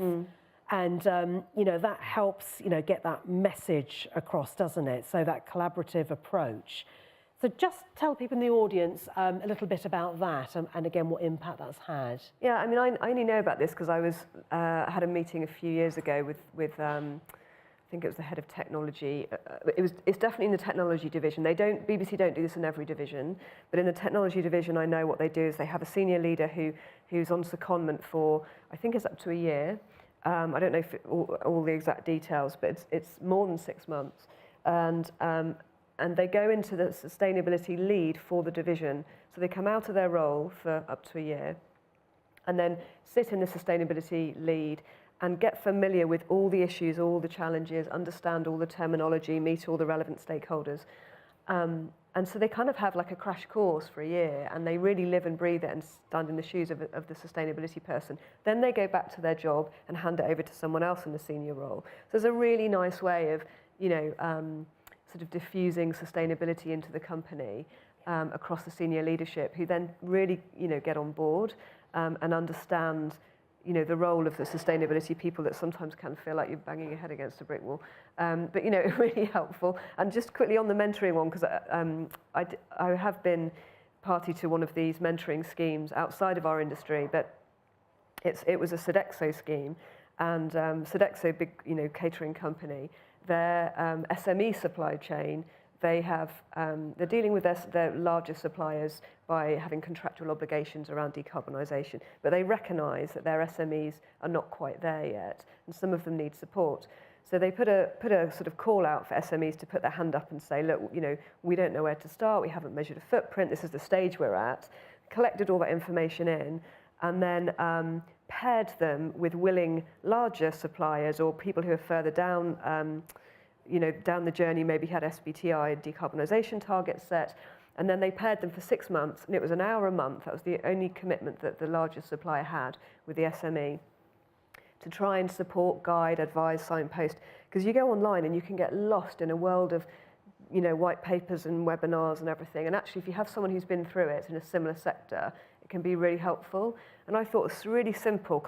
and that helps get that message across, doesn't it? So that collaborative approach. So just tell people in the audience a little bit about that and again what impact that's had. Yeah, I mean, I only know about this because I had a meeting a few years ago with I think it was the head of technology. It's definitely in the technology division. BBC don't do this in every division, but in the technology division, I know what they do is they have a senior leader who's on secondment for, I think it's up to a year. I don't know all the exact details, but it's more than 6 months. And they go into the sustainability lead for the division. So they come out of their role for up to a year and then sit in the sustainability lead and get familiar with all the issues, all the challenges, understand all the terminology, meet all the relevant stakeholders. And so they kind of have like a crash course for a year and they really live and breathe it and stand in the shoes of the sustainability person. Then they go back to their job and hand it over to someone else in the senior role. So there's a really nice way of, sort of diffusing sustainability into the company across the senior leadership, who then really, get on board and understand, the role of the sustainability people that sometimes can feel like you're banging your head against a brick wall. But, really helpful. And just quickly on the mentoring one, because I have been party to one of these mentoring schemes outside of our industry, but it was a Sodexo scheme. And Sodexo, big, catering company, their SME supply chain, they're dealing with their larger suppliers by having contractual obligations around decarbonisation, but they recognise that their SMEs are not quite there yet, and some of them need support. So they put a sort of call out for SMEs to put their hand up and say, look, we don't know where to start, we haven't measured a footprint, this is the stage we're at, collected all that information in, and then paired them with willing larger suppliers or people who are further down down the journey, maybe had SBTI decarbonisation targets set, and then they paired them for 6 months, and it was an hour a month. That was the only commitment that the largest supplier had with the SME to try and support, guide, advise, signpost. Because you go online and you can get lost in a world of, white papers and webinars and everything. And actually, if you have someone who's been through it in a similar sector, it can be really helpful. And I thought this really simple,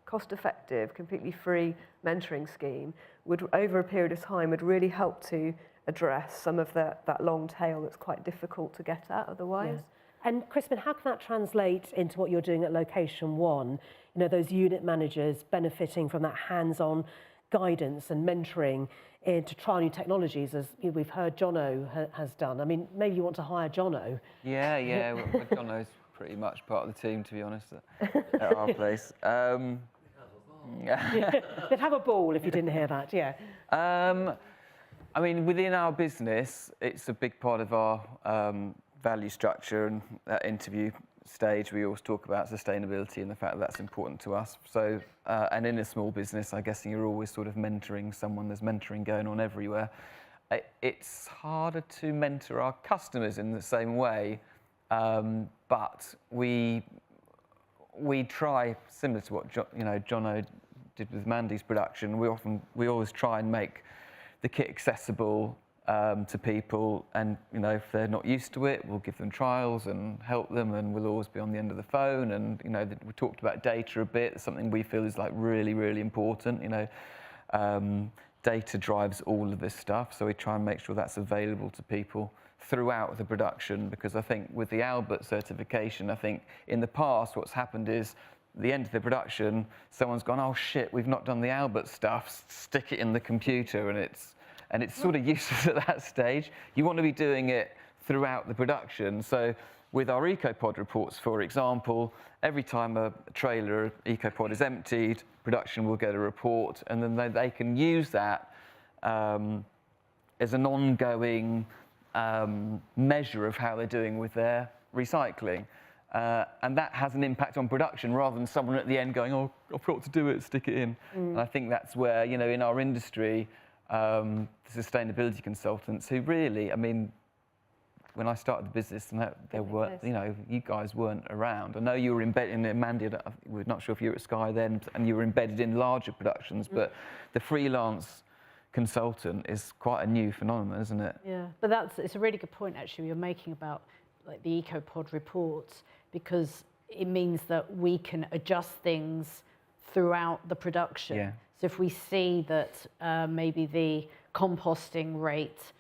cost-effective, completely free mentoring scheme would, over a period of time, would really help to address some of that long tail that's quite difficult to get at otherwise. Yes. And Crispin, how can that translate into what you're doing at Location One? Those unit managers benefiting from that hands-on guidance and mentoring to try new technologies, as we've heard Jono has done. I mean, maybe you want to hire Jono. Yeah, well, Jono's pretty much part of the team, to be honest, at our place. They'd have a ball if you didn't hear that, yeah. I mean, within our business, it's a big part of our value structure, and that interview stage we always talk about sustainability and the fact that that's important to us. So, and in a small business, I guess you're always sort of mentoring someone. There's mentoring going on everywhere. It's harder to mentor our customers in the same way, but we try, similar to what Jono did with Mandy's production. We always try and make the kit accessible to people, and if they're not used to it, we'll give them trials and help them, and we'll always be on the end of the phone. And we talked about data a bit. It's something we feel is like really, really important. Data drives all of this stuff, so we try and make sure that's available to people throughout the production, because I think with the Albert certification, I think in the past what's happened is the end of the production, someone's gone, oh shit, we've not done the Albert stuff, stick it in the computer, and it's sort of useless at that stage. You want to be doing it throughout the production. So with our EcoPod reports, for example, every time a trailer EcoPod is emptied, production will get a report, and then they can use that as an ongoing measure of how they're doing with their recycling. And that has an impact on production, rather than someone at the end going, oh, I forgot to do it, stick it in. And I think that's where, in our industry, the sustainability consultants who really, I mean, when I started the business, and there were, you guys weren't around. I know you were embedded in Mandy. We're not sure if you were at Sky then, and you were embedded in larger productions, but the freelance consultant is quite a new phenomenon, isn't it? Yeah, but it's a really good point actually you're making about like the EcoPod reports, because it means that we can adjust things throughout the production. Yeah. So if we see that maybe the composting rate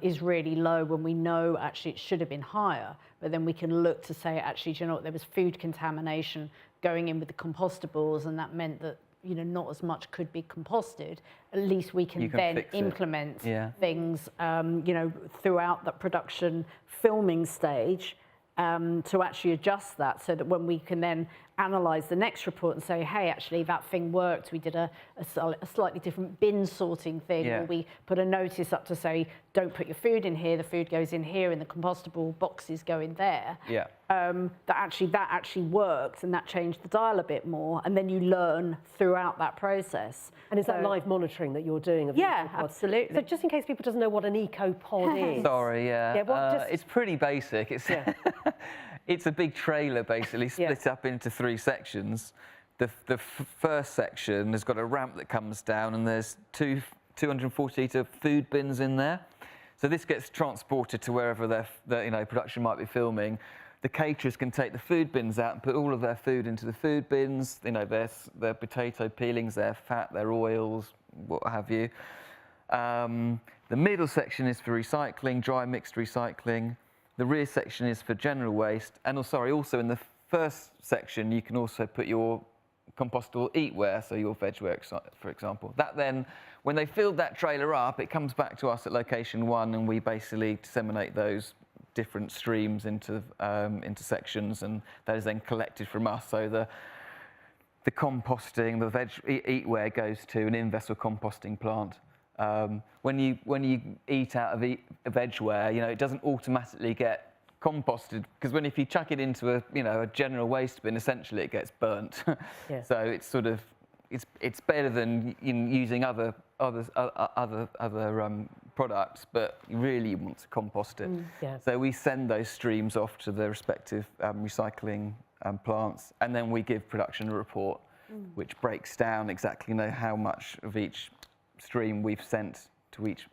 is really low when we know actually it should have been higher, but then we can look to say, actually, do you know what, there was food contamination going in with the compostables, and that meant that not as much could be composted. At least we can then implement things throughout that production filming stage to actually adjust that, so that when we can then analyse the next report and say, hey, actually that thing worked, we did a slightly different bin sorting thing, or we put a notice up to say, don't put your food in here, the food goes in here, and the compostable boxes go in there. Yeah. That actually worked, and that changed the dial a bit more, and then you learn throughout that process. And is that live monitoring that you're doing? Yeah, absolutely. So just in case people doesn't know what an EcoPod is. Sorry, it's pretty basic. It's a big trailer, basically, split up into 3 sections. The first section has got a ramp that comes down, and there's 240-litre food bins in there. So this gets transported to wherever their production might be filming. The caterers can take the food bins out and put all of their food into the food bins. Their potato peelings, their fat, their oils, what have you. The middle section is for recycling, dry mixed recycling. The rear section is for general waste, and also in the first section you can also put your compostable eatware, so your vegware, for example. That then, when they filled that trailer up, it comes back to us at location 1, and we basically disseminate those different streams into sections, and that is then collected from us. So the composting, the eatware goes to an in-vessel composting plant. When you eat out of vegware, it doesn't automatically get composted, because if you chuck it into a general waste bin, essentially it gets burnt. So it's sort of it's better than using other products, but really you want to compost it. So we send those streams off to the respective recycling plants, and then we give production a report, which breaks down exactly how much of each stream we've sent to each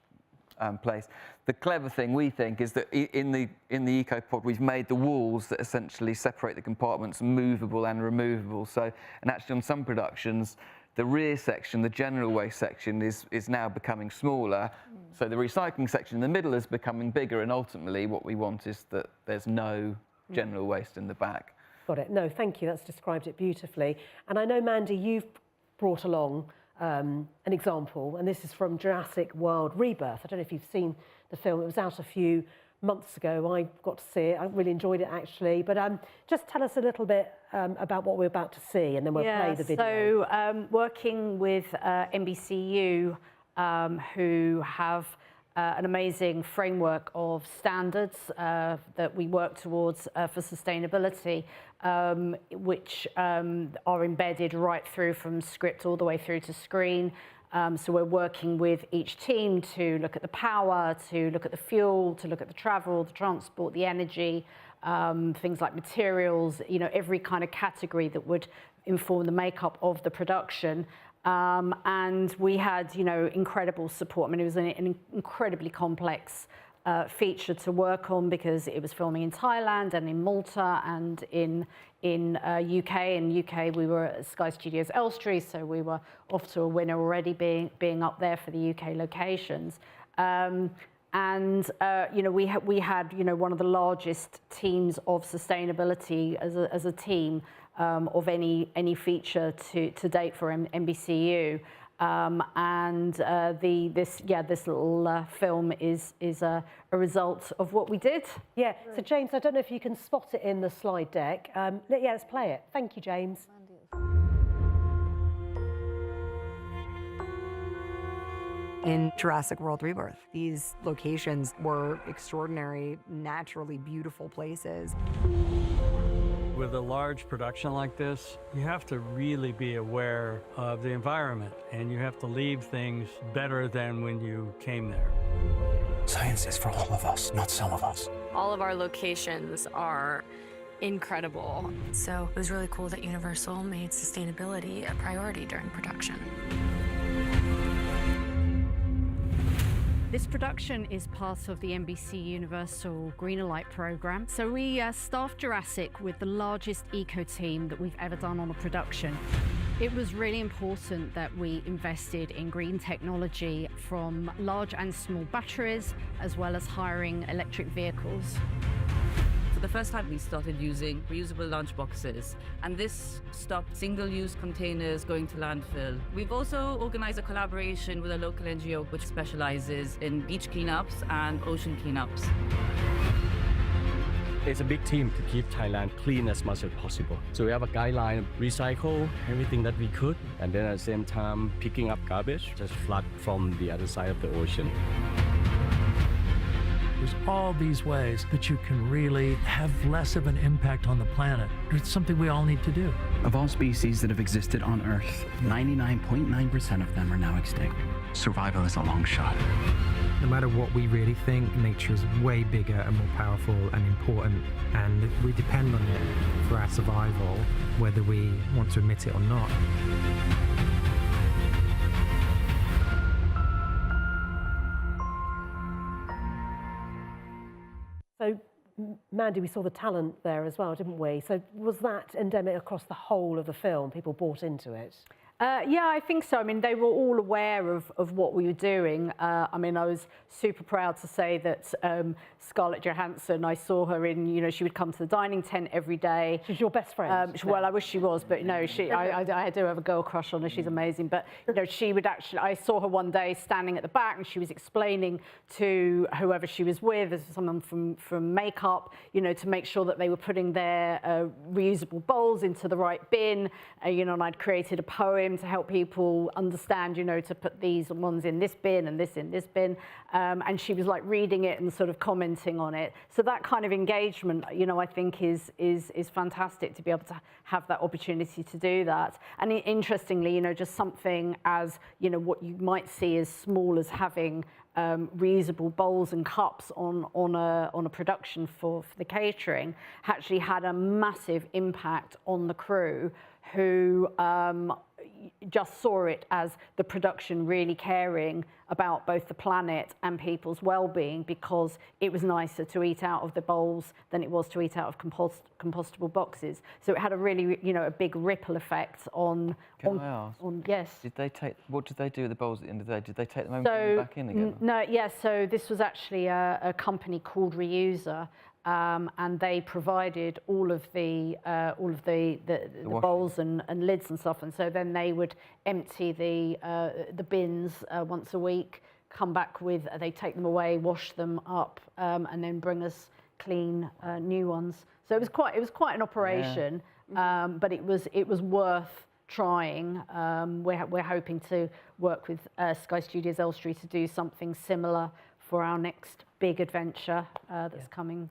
place. The clever thing, we think, is that in the EcoPod we've made the walls that essentially separate the compartments movable and removable. So, and actually on some productions, the rear section, the general waste section, is now becoming smaller. So the recycling section in the middle is becoming bigger, and ultimately what we want is that there's no general waste in the back. Got it. No, thank you. That's described it beautifully. And I know, Mandy, you've brought along an example, and this is from Jurassic World Rebirth. I don't know if you've seen the film. It was out a few months ago. I got to see it. I really enjoyed it, actually. But just tell us a little bit about what we're about to see, and then we'll play the video. So working with NBCU, who have an amazing framework of standards that we work towards for sustainability, which are embedded right through from script all the way through to screen. So we're working with each team to look at the power, to look at the fuel, to look at the travel, the transport, the energy, things like materials, you know, every kind of category that would inform the makeup of the production. And we had, you know, incredible support. I mean, it was an incredibly complex feature to work on because it was filming in Thailand and in Malta and in UK. In UK, we were at Sky Studios Elstree, so we were off to a winner already being up there for the UK locations. You know, we had, you know, one of the largest teams of sustainability as a team of any feature to date for NBCU. This little film is a result of what we did. Yeah, so James, I don't know if you can spot it in the slide deck. Yeah, let's play it. Thank you, James. In Jurassic World Rebirth, these locations were extraordinary, naturally beautiful places. With a large production like this, you have to really be aware of the environment, and you have to leave things better than when you came there. Science is for all of us, not some of us. All of our locations are incredible. So it was really cool that Universal made sustainability a priority during production. This production is part of the NBC Universal Greener Light program. So we staffed Jurassic with the largest eco team that we've ever done on a production. It was really important that we invested in green technology from large and small batteries, as well as hiring electric vehicles. For the first time, we started using reusable lunchboxes, and this stopped single-use containers going to landfill. We've also organized a collaboration with a local NGO which specializes in beach cleanups and ocean cleanups. It's a big team to keep Thailand clean as much as possible. So we have a guideline, recycle everything that we could, and then at the same time, picking up garbage, just flood from the other side of the ocean. There's all these ways that you can really have less of an impact on the planet. It's something we all need to do. Of all species that have existed on Earth, 99.9% of them are now extinct. Survival is a long shot. No matter what we really think, nature is way bigger and more powerful and important, and we depend on it for our survival, whether we want to admit it or not. So, Mandy, we saw the talent there as well, didn't we? So was that endemic across the whole of the film? People bought into it? Yeah, I think so. I mean, they were all aware of what we were doing. I mean, I was super proud to say that Scarlett Johansson, I saw her in, you know, she would come to the dining tent every day. She's your best friend? Well, I wish she was, but no, I do have a girl crush on her. She's amazing. But, you know, she would actually, I saw her one day standing at the back and she was explaining to whoever she was with, as someone from makeup, you know, to make sure that they were putting their reusable bowls into the right bin. You know, and I'd created a poem to help people understand, you know, to put these ones in this bin and this in this bin. And she was like reading it and sort of commenting on it. So that kind of engagement, you know, I think is fantastic to be able to have that opportunity to do that. And interestingly, you know, just something as, you know, what you might see as small as having reusable bowls and cups on a production for the catering actually had a massive impact on the crew, who just saw it as the production really caring about both the planet and people's well-being, because it was nicer to eat out of the bowls than it was to eat out of compostable boxes. So it had a really, you know, a big ripple effect on. Can I ask? Yes. What did they do with the bowls at the end of the day? Did they take them home and bring them back in again? No, yeah. So this was actually a company called Reuser. and they provided all of the bowls and lids and stuff, and so then they would empty the bins once a week, come back with, they take them away, wash them up, and then bring us clean new ones. So it was quite an operation, but it was worth trying. We're hoping to work with Sky Studios Elstree to do something similar for our next big adventure that's coming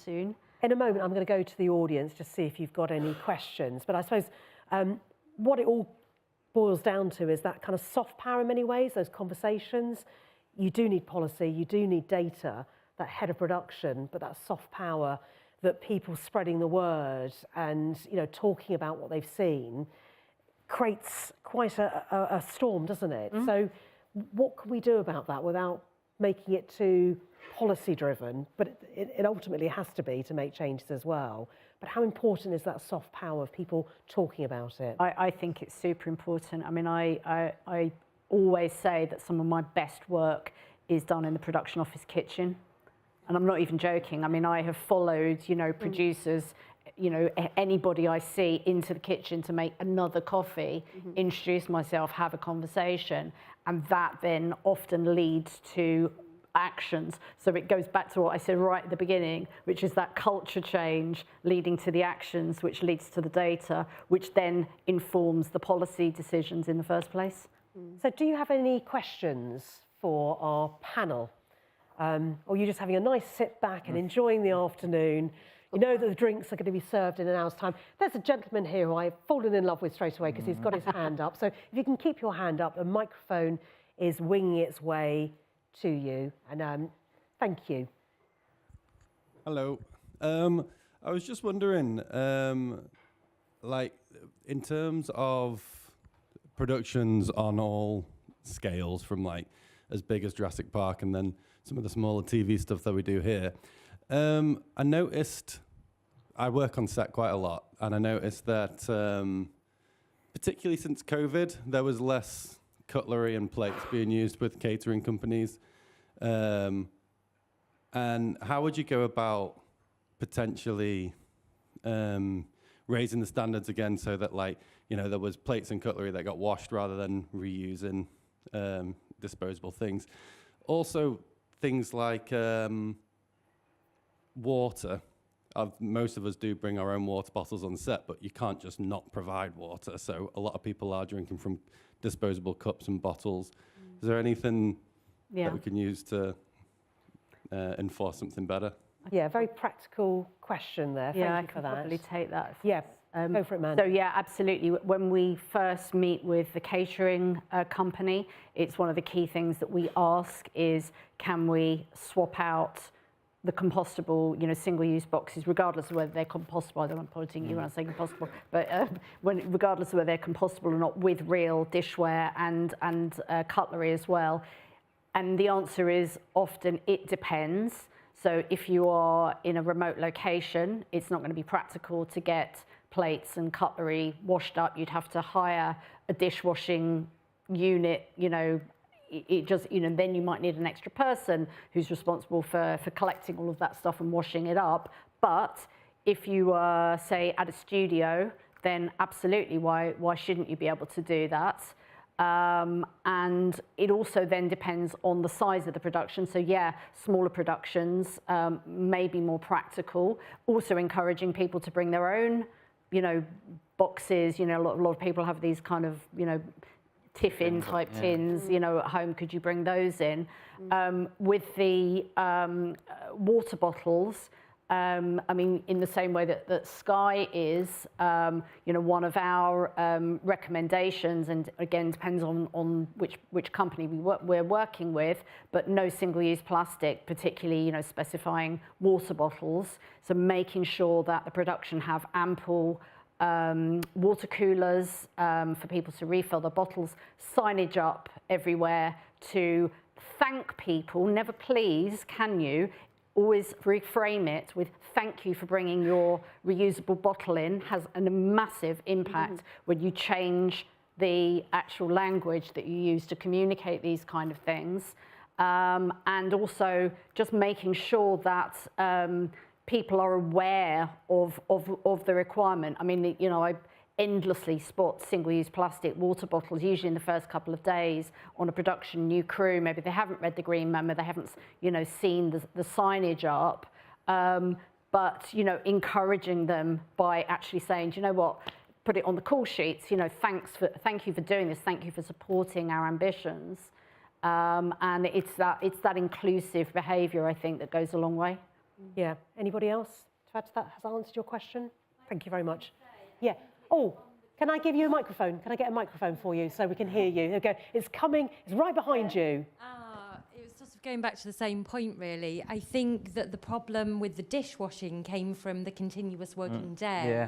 soon. In a moment, I'm going to go to the audience to see if you've got any questions. But I suppose what it all boils down to is that kind of soft power in many ways, those conversations. You do need policy, you do need data, that head of production, but that soft power, that people spreading the word and talking about what they've seen creates quite a storm, doesn't it? So what can we do about that without making it too policy driven? But it ultimately has to be to make changes as well. But how important is that soft power of people talking about it? I think it's super important. I mean, I always say that some of my best work is done in the production office kitchen. And I'm not even joking. I mean, I have followed, producers, anybody I see into the kitchen to make another coffee, introduce myself, have a conversation, and that then often leads to actions. So it goes back to what I said right at the beginning, which is that culture change leading to the actions, which leads to the data, which then informs the policy decisions in the first place. So do you have any questions for our panel? Or you're just having a nice sit back and enjoying the afternoon? You know that the drinks are going to be served in an hour's time. There's a gentleman here who I've fallen in love with straight away because he's got his hand up. So if you can keep your hand up, the microphone is winging its way to you. And thank you. Hello. I was just wondering, like, in terms of productions on all scales, from like as big as Jurassic Park and then some of the smaller TV stuff that we do here, I noticed, I work on set quite a lot, and I noticed that particularly since COVID, there was less cutlery and plates being used with catering companies. And how would you go about potentially raising the standards again so that, like, there was plates and cutlery that got washed rather than reusing disposable things? Also, things like water. Most of us do bring our own water bottles on set, but you can't just not provide water. So a lot of people are drinking from disposable cups and bottles. Is there anything that we can use to enforce something better? Yeah, very practical question there. Thank you for that. I can probably take that. Yeah, go for it, Mandy. So yeah, absolutely. When we first meet with the catering company, it's one of the key things that we ask is, can we swap out the compostable, single-use boxes, regardless of whether they're compostable. I don't want to point you when I say compostable, but regardless of whether they're compostable or not, with real dishware and cutlery as well. And the answer is often it depends. So if you are in a remote location, it's not going to be practical to get plates and cutlery washed up. You'd have to hire a dishwashing unit, it just, then you might need an extra person who's responsible for collecting all of that stuff and washing it up. But if you are, say, at a studio, then absolutely, why shouldn't you be able to do that? And it also then depends on the size of the production. So yeah, smaller productions may be more practical. Also encouraging people to bring their own, boxes. A lot of people have these kind of, tiffin type tins, at home. Could you bring those in? With the water bottles, I mean, in the same way that Sky is, one of our recommendations, and again, depends on which company we're working with, but no single-use plastic, particularly, specifying water bottles. So making sure that the production have ample water coolers for people to refill their bottles, signage up everywhere to thank people, never please, can you? Always reframe it with thank you for bringing your reusable bottle in. Has a massive impact when you change the actual language that you use to communicate these kind of things. And also just making sure that people are aware of the requirement. I mean, you know, I endlessly spot single-use plastic water bottles, usually in the first couple of days on a production new crew. Maybe they haven't read the green memo, they haven't, you know, seen the signage up. But, you know, encouraging them by actually saying, do you know what, put it on the call sheets, you know, thank you for doing this, thank you for supporting our ambitions. And it's that inclusive behaviour, I think, that goes a long way. Yeah. Anybody else to add to that? Has that answered your question? Thank you very much. Yeah. Oh, can I give you a microphone? Can I get a microphone for you so we can hear you? Okay. It's coming. It's right behind you. It was sort of going back to the same point, really. I think that the problem with the dishwashing came from the continuous working day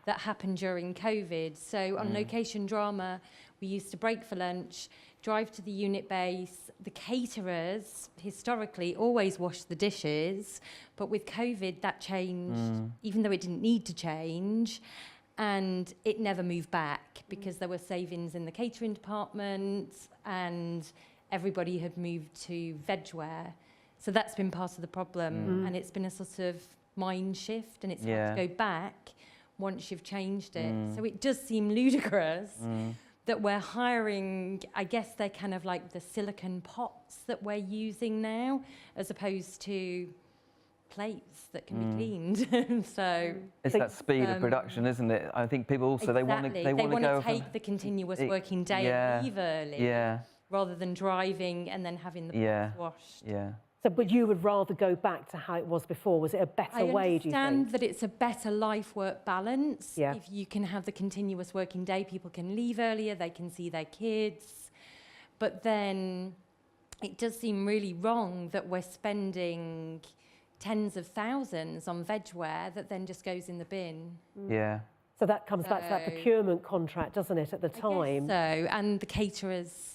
that happened during COVID. So on location drama, we used to break for lunch, drive to the unit base. The caterers, historically, always washed the dishes. But with COVID, that changed, even though it didn't need to change. And it never moved back because there were savings in the catering department and everybody had moved to vegware. So that's been part of the problem. And it's been a sort of mind shift, and it's hard to go back once you've changed it. So it does seem ludicrous that we're hiring, I guess they're kind of like the silicone pots that we're using now, as opposed to plates that can be cleaned. So it's that speed of production, isn't it? I think people also they want to take the continuous working day and leave early, rather than driving and then having the pots washed. So, but you would rather go back to how it was before? Was it a better way, do you think? I understand that it's a better life-work balance. If you can have the continuous working day, people can leave earlier, they can see their kids. But then it does seem really wrong that we're spending tens of thousands on vegware that then just goes in the bin. So that comes back to that procurement contract, doesn't it, at the time? So, and the caterers.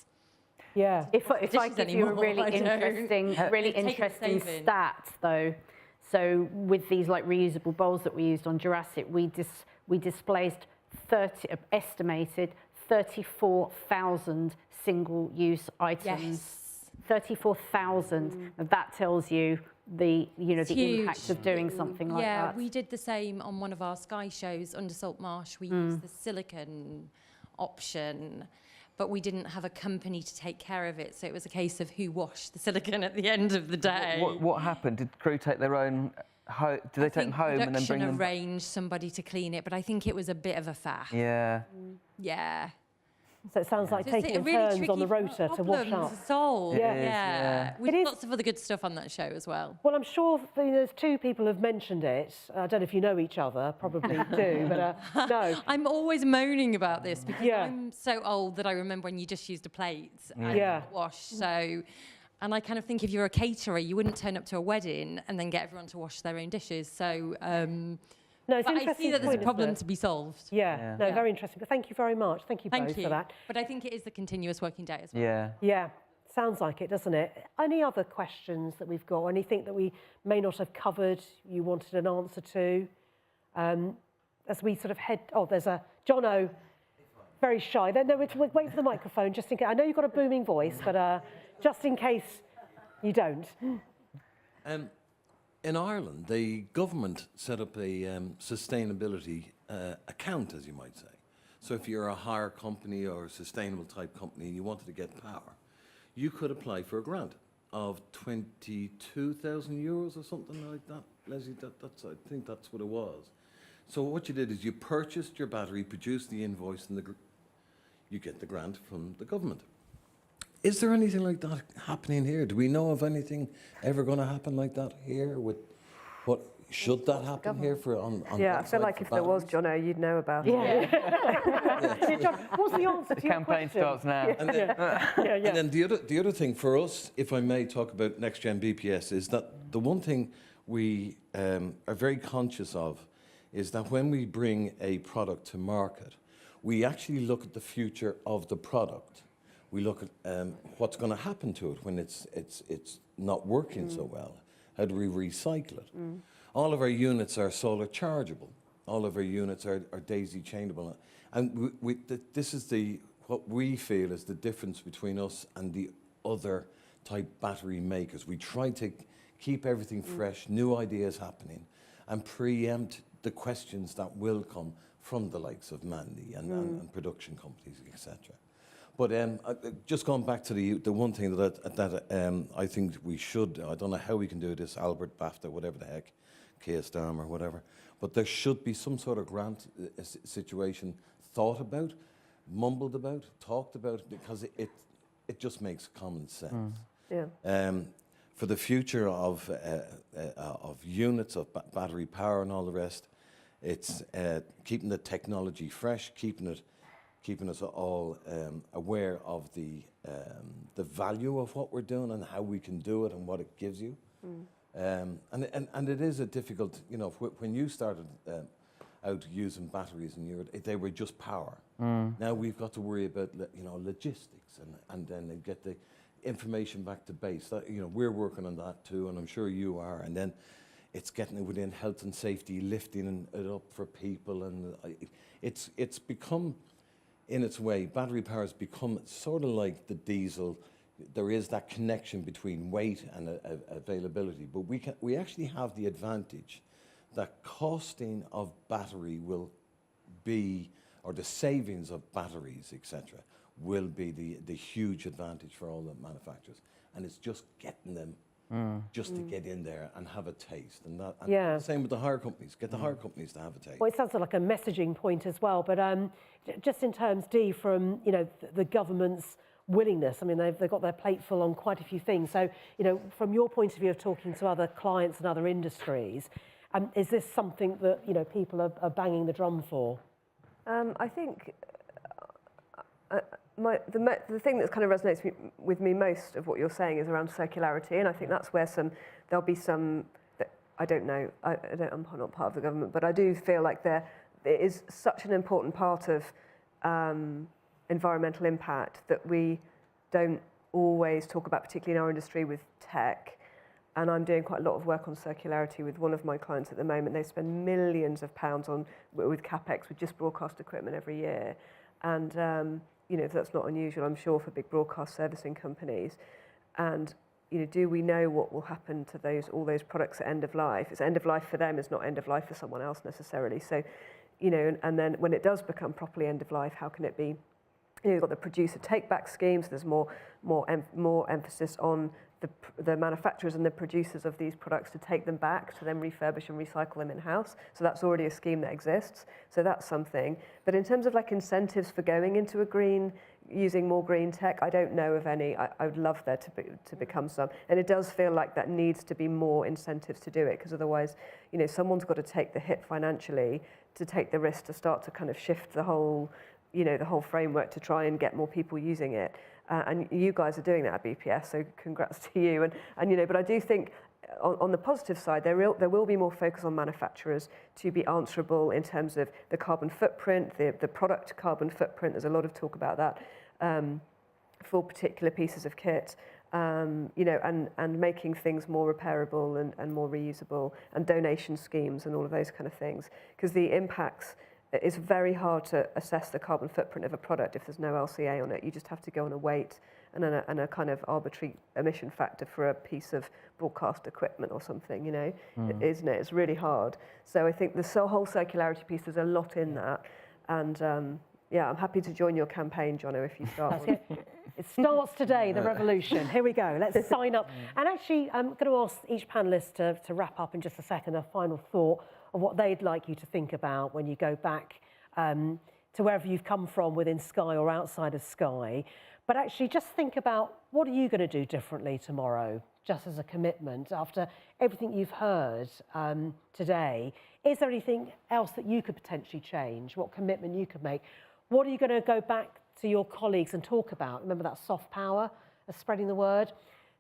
If I give you a really interesting stat, though, so with these like reusable bowls that we used on Jurassic, we displaced estimated 34,000 single-use items. 34,000. That tells you the impact of doing something like that. Yeah, we did the same on one of our Sky shows under Salt Marsh. We used the silicone option, but we didn't have a company to take care of it, so it was a case of who washed the silicone at the end of the day. What happened? Did crew take their own? Did they take them home and then bring them? Arranged somebody to clean it, but I think it was a bit of a faff. Yeah. So it sounds like taking really turns on the rota to wash up. To solve. With It is. lots of other good stuff on that show as well. Well, I'm sure there's two people who've mentioned it. I don't know if you know each other, probably do, but no. I'm always moaning about this because I'm so old that I remember when you just used a plate and wash. So, and I kind of think if you're a caterer, you wouldn't turn up to a wedding and then get everyone to wash their own dishes. So, no, it's but I see that there's a problem to be solved. Very interesting. But thank you very much. Thank you both for that. But I think it is the continuous working day as well. Yeah. Sounds like it, doesn't it? Any other questions that we've got? Anything that we may not have covered you wanted an answer to? As we sort of head... Oh, there's a... Jono, very shy. No, wait for the microphone, just in case. I know you've got a booming voice, but just in case you don't. In Ireland, the government set up a sustainability account, as you might say. So if you're a hire company or a sustainable type company and you wanted to get power, you could apply for a grant of 22,000 euros or something like that. Lesley, I think that's what it was. So what you did is you purchased your battery, produced the invoice, and you get the grant from the government. Is there anything like that happening here? Do we know of anything ever going to happen like that here? Should that happen here on I feel like if there was, Jono, you'd know about it. What's the answer to your campaign starts now. And then the other thing for us, if I may talk about NXTGENbps, is that the one thing we are very conscious of is that when we bring a product to market, we actually look at the future of the product. We look at what's going to happen to it when it's not working so well. How do we recycle it? All of our units are solar chargeable. All of our units are daisy chainable. And this is what we feel is the difference between us and the other type battery makers. We try to keep everything fresh, new ideas happening. and preempt the questions that will come from the likes of Mandy and production companies, etc. But just going back to the one thing that I think we should, I don't know how we can do this, Albert, BAFTA, whatever the heck, KSDAM or whatever, but there should be some sort of grant situation thought about, mumbled about, talked about, because it just makes common sense. For the future of units, of battery power and all the rest, it's keeping the technology fresh, keeping us all aware of the value of what we're doing and how we can do it and what it gives you. And it is a difficult, you know, when you started out using batteries in Europe, they were just power. Now we've got to worry about, you know, logistics and then get the information back to base. That, you know, we're working on that too, and I'm sure you are. And then it's getting it within health and safety, lifting it up for people, and it's become, in its way, battery power has become sort of like the diesel. There is that connection between weight and availability, but we actually have the advantage that costing of battery will be, or the savings of batteries, etc., will be the huge advantage for all the manufacturers. And it's just getting them just to get in there and have a taste. And the same with the hire companies, get the hire companies to have a taste. Well, it sounds like a messaging point as well, but just in terms, Dee, from, you know, the government's willingness, I mean, they've got their plate full on quite a few things. So, you know, from your point of view of talking to other clients and other industries, is this something that, you know, people are banging the drum for? I think the thing that kind of resonates with me most of what you're saying is around circularity, and I think that's where there'll be some, I don't know, I'm not part of the government, but I do feel like there is such an important part of environmental impact that we don't always talk about, particularly in our industry with tech. And I'm doing quite a lot of work on circularity with one of my clients at the moment. They spend millions of pounds with CapEx, with just broadcast equipment every year. And you know, that's not unusual, I'm sure, for big broadcast servicing companies. And you know, do we know what will happen to all those products at end of life? It's end of life for them, it's not end of life for someone else necessarily. So, you know, and then when it does become properly end of life, how can it be? You know, you've got the producer take-back schemes. There's more emphasis on the manufacturers and the producers of these products to take them back, to then refurbish and recycle them in-house. So that's already a scheme that exists. So that's something. But in terms of like incentives for going into using more green tech, I don't know of any. I would love there to become some. And it does feel like that needs to be more incentives to do it, because otherwise, you know, someone's got to take the hit financially to take the risk to start to kind of shift the whole, you know, the whole framework to try and get more people using it. And you guys are doing that at BPS, so congrats to you. And you know, but I do think on the positive side, there will be more focus on manufacturers to be answerable in terms of the carbon footprint, the product carbon footprint. There's a lot of talk about that for particular pieces of kit, you know, and making things more repairable and more reusable, and donation schemes and all of those kind of things. Because the impacts, it's very hard to assess the carbon footprint of a product if there's no LCA on it. You just have to go on a weight and a kind of arbitrary emission factor for a piece of broadcast equipment or something, you know, isn't it? It's really hard. So I think the whole circularity piece, there's a lot in that. And yeah, I'm happy to join your campaign, Jono, if you start one. It starts today, the revolution. Here we go, let's sign up. And actually, I'm going to ask each panellist to wrap up in just a second, a final thought of what they'd like you to think about when you go back to wherever you've come from within Sky or outside of Sky. But actually just think about, what are you going to do differently tomorrow, just as a commitment, after everything you've heard today? Is there anything else that you could potentially change? What commitment you could make? What are you going to go back to your colleagues and talk about? Remember that soft power of spreading the word?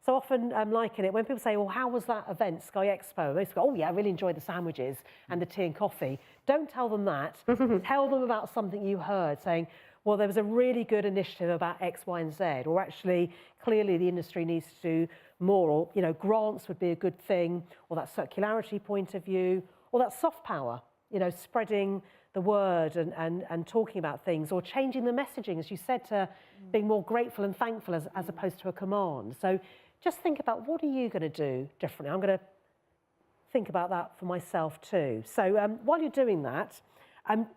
So often I'm liking it when people say, well, how was that event, Sky Expo? They go, oh yeah, I really enjoyed the sandwiches and the tea and coffee. Don't tell them that. Tell them about something you heard, saying, well, there was a really good initiative about X, Y, and Z, or actually, clearly the industry needs to do more, or, you know, grants would be a good thing, or that circularity point of view, or that soft power, you know, spreading the word and talking about things, or changing the messaging, as you said, to being more grateful and thankful as opposed to a command. So just think about, what are you going to do differently? I'm going to think about that for myself too. So while you're doing that,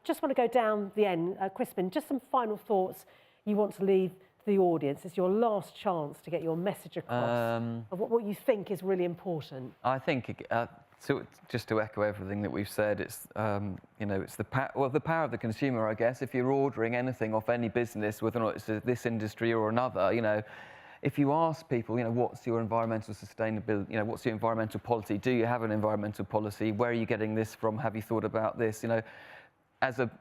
just want to go down the end, Crispin, just some final thoughts you want to leave the audience. It's your last chance to get your message across of what you think is really important. I think, so just to echo everything that we've said, it's you know, it's the power of the consumer, I guess. If you're ordering anything off any business, whether or not it's this industry or another, you know, if you ask people, you know, what's your environmental sustainability, you know, what's your environmental policy? Do you have an environmental policy? Where are you getting this from? Have you thought about this? You know, as a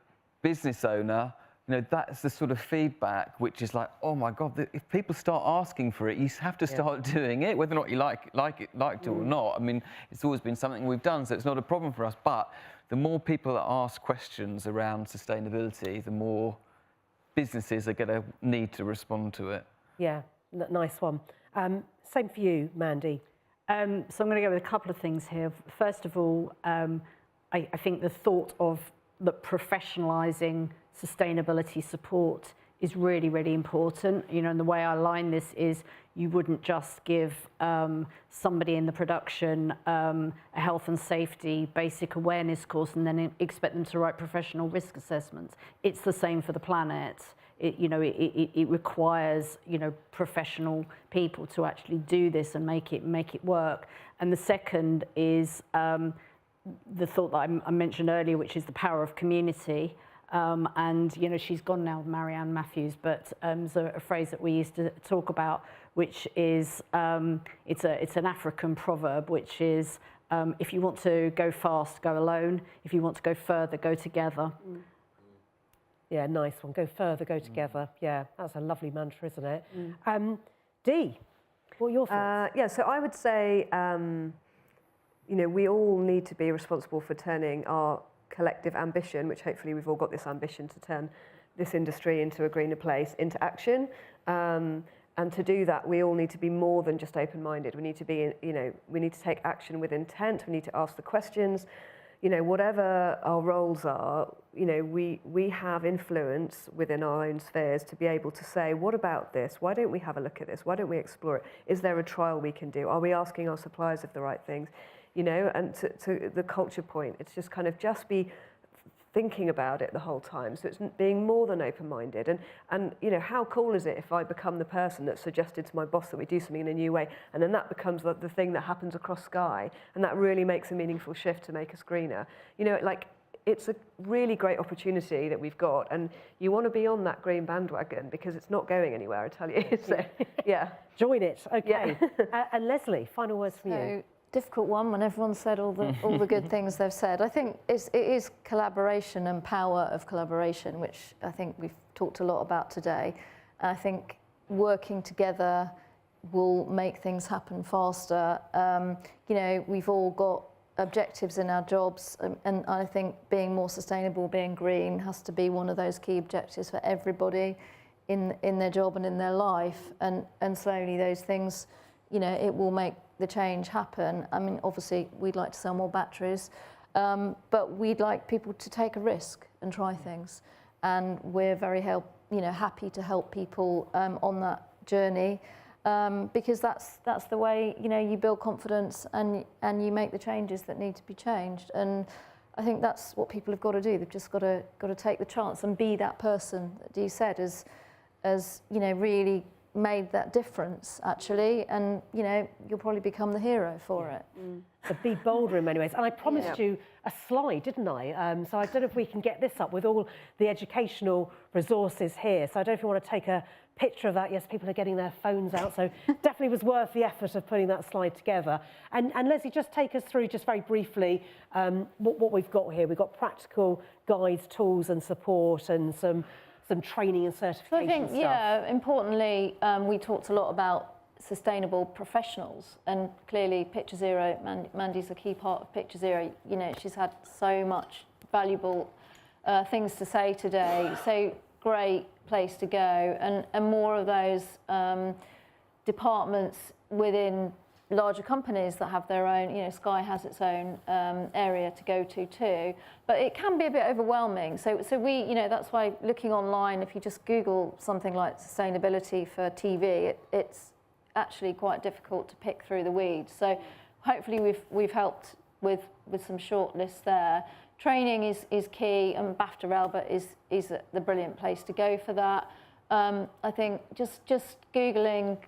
business owner, you know, that's the sort of feedback which is like, oh my God, if people start asking for it, you have to start doing it, whether or not you like it or not. I mean, it's always been something we've done, so it's not a problem for us. But the more people that ask questions around sustainability, the more businesses are going to need to respond to it. Yeah, nice one. Same for you, Mandy. So I'm going to go with a couple of things here. First of all, I think the thought of that professionalising sustainability support is really, really important. You know, and the way I line this is you wouldn't just give somebody in the production a health and safety basic awareness course and then expect them to write professional risk assessments. It's the same for the planet. It requires, you know, professional people to actually do this and make it work. And the second is the thought that I mentioned earlier, which is the power of community. And, you know, she's gone now, Marianne Matthews, but there's a phrase that we used to talk about, which is, it's an African proverb, which is, if you want to go fast, go alone. If you want to go further, go together. Yeah, nice one. Go further, go together. Yeah, that's a lovely mantra, isn't it? Dee, what are your thoughts? Yeah, so I would say, you know, we all need to be responsible for turning our collective ambition, which hopefully we've all got this ambition to turn this industry into a greener place, into action. And to do that, we all need to be more than just open-minded. We need to be, you know, we need to take action with intent. We need to ask the questions. You know, whatever our roles are, you know, we have influence within our own spheres to be able to say, what about this? Why don't we have a look at this? Why don't we explore it? Is there a trial we can do? Are we asking our suppliers of the right things? You know, and to the culture point, it's just kind of just be thinking about it the whole time. So it's being more than open-minded. And you know, how cool is it if I become the person that suggested to my boss that we do something in a new way, and then that becomes the thing that happens across Sky, and that really makes a meaningful shift to make us greener. You know, like, it's a really great opportunity that we've got, and you want to be on that green bandwagon because it's not going anywhere, I tell you. So, yeah. Join it. Okay. Yeah. And Lesley, final words from you. Difficult one when everyone's said all the good things they've said. I think it is collaboration and power of collaboration, which I think we've talked a lot about today. I think working together will make things happen faster. You know, we've all got objectives in our jobs, and I think being more sustainable, being green has to be one of those key objectives for everybody in their job and in their life. And slowly those things, you know, it will make the change happen. I mean, obviously, we'd like to sell more batteries, but we'd like people to take a risk and try things. And we're very happy to help people on that journey, because that's the way, you know, you build confidence and you make the changes that need to be changed. And I think that's what people have got to do. They've just got to take the chance and be that person that you said as you know, really made that difference, actually, and you know, you'll probably become the hero for it. So be bolder in many ways. And I promised you a slide, didn't I? So I don't know if we can get this up with all the educational resources here. So I don't know if you want to take a picture of that. Yes, people are getting their phones out, so definitely was worth the effort of putting that slide together. And Lesley, just take us through, just very briefly, what we've got here. We've got practical guides, tools and support, and some training and certification so I think, stuff. yeah, importantly, we talked a lot about sustainable professionals, and clearly Picture Zero, Mandy's a key part of Picture Zero. You know, she's had so much valuable things to say today, so great place to go, and more of those departments within larger companies that have their own, you know, Sky has its own area to go to too, but it can be a bit overwhelming. So we, you know, that's why looking online, if you just Google something like sustainability for TV, it's actually quite difficult to pick through the weeds. So hopefully we've helped with some short lists there. Training is key, and BAFTA Albert is the brilliant place to go for that. I think just Googling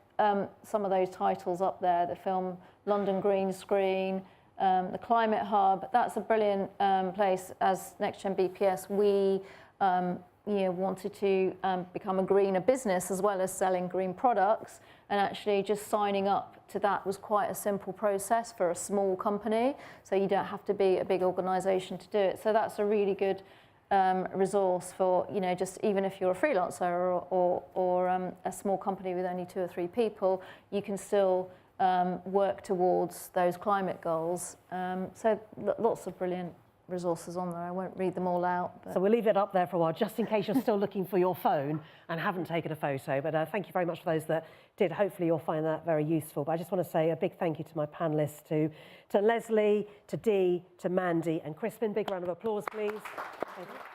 some of those titles up there, the film London Green Screen, the Climate Hub, that's a brilliant place. As NXTGENbps, we wanted to become a greener business as well as selling green products, and actually just signing up to that was quite a simple process for a small company, so you don't have to be a big organisation to do it. So that's a really good resource for, just even if you're a freelancer or a small company with only 2 or 3 people, you can still work towards those climate goals. So lots of brilliant resources on there. I won't read them all out. But. So we'll leave it up there for a while, just in case you're still looking for your phone and haven't taken a photo. But thank you very much for those that did. Hopefully you'll find that very useful. But I just want to say a big thank you to my panellists, to Lesley, to Dee, to Mandy and Crispin. Big round of applause, please. Thank you.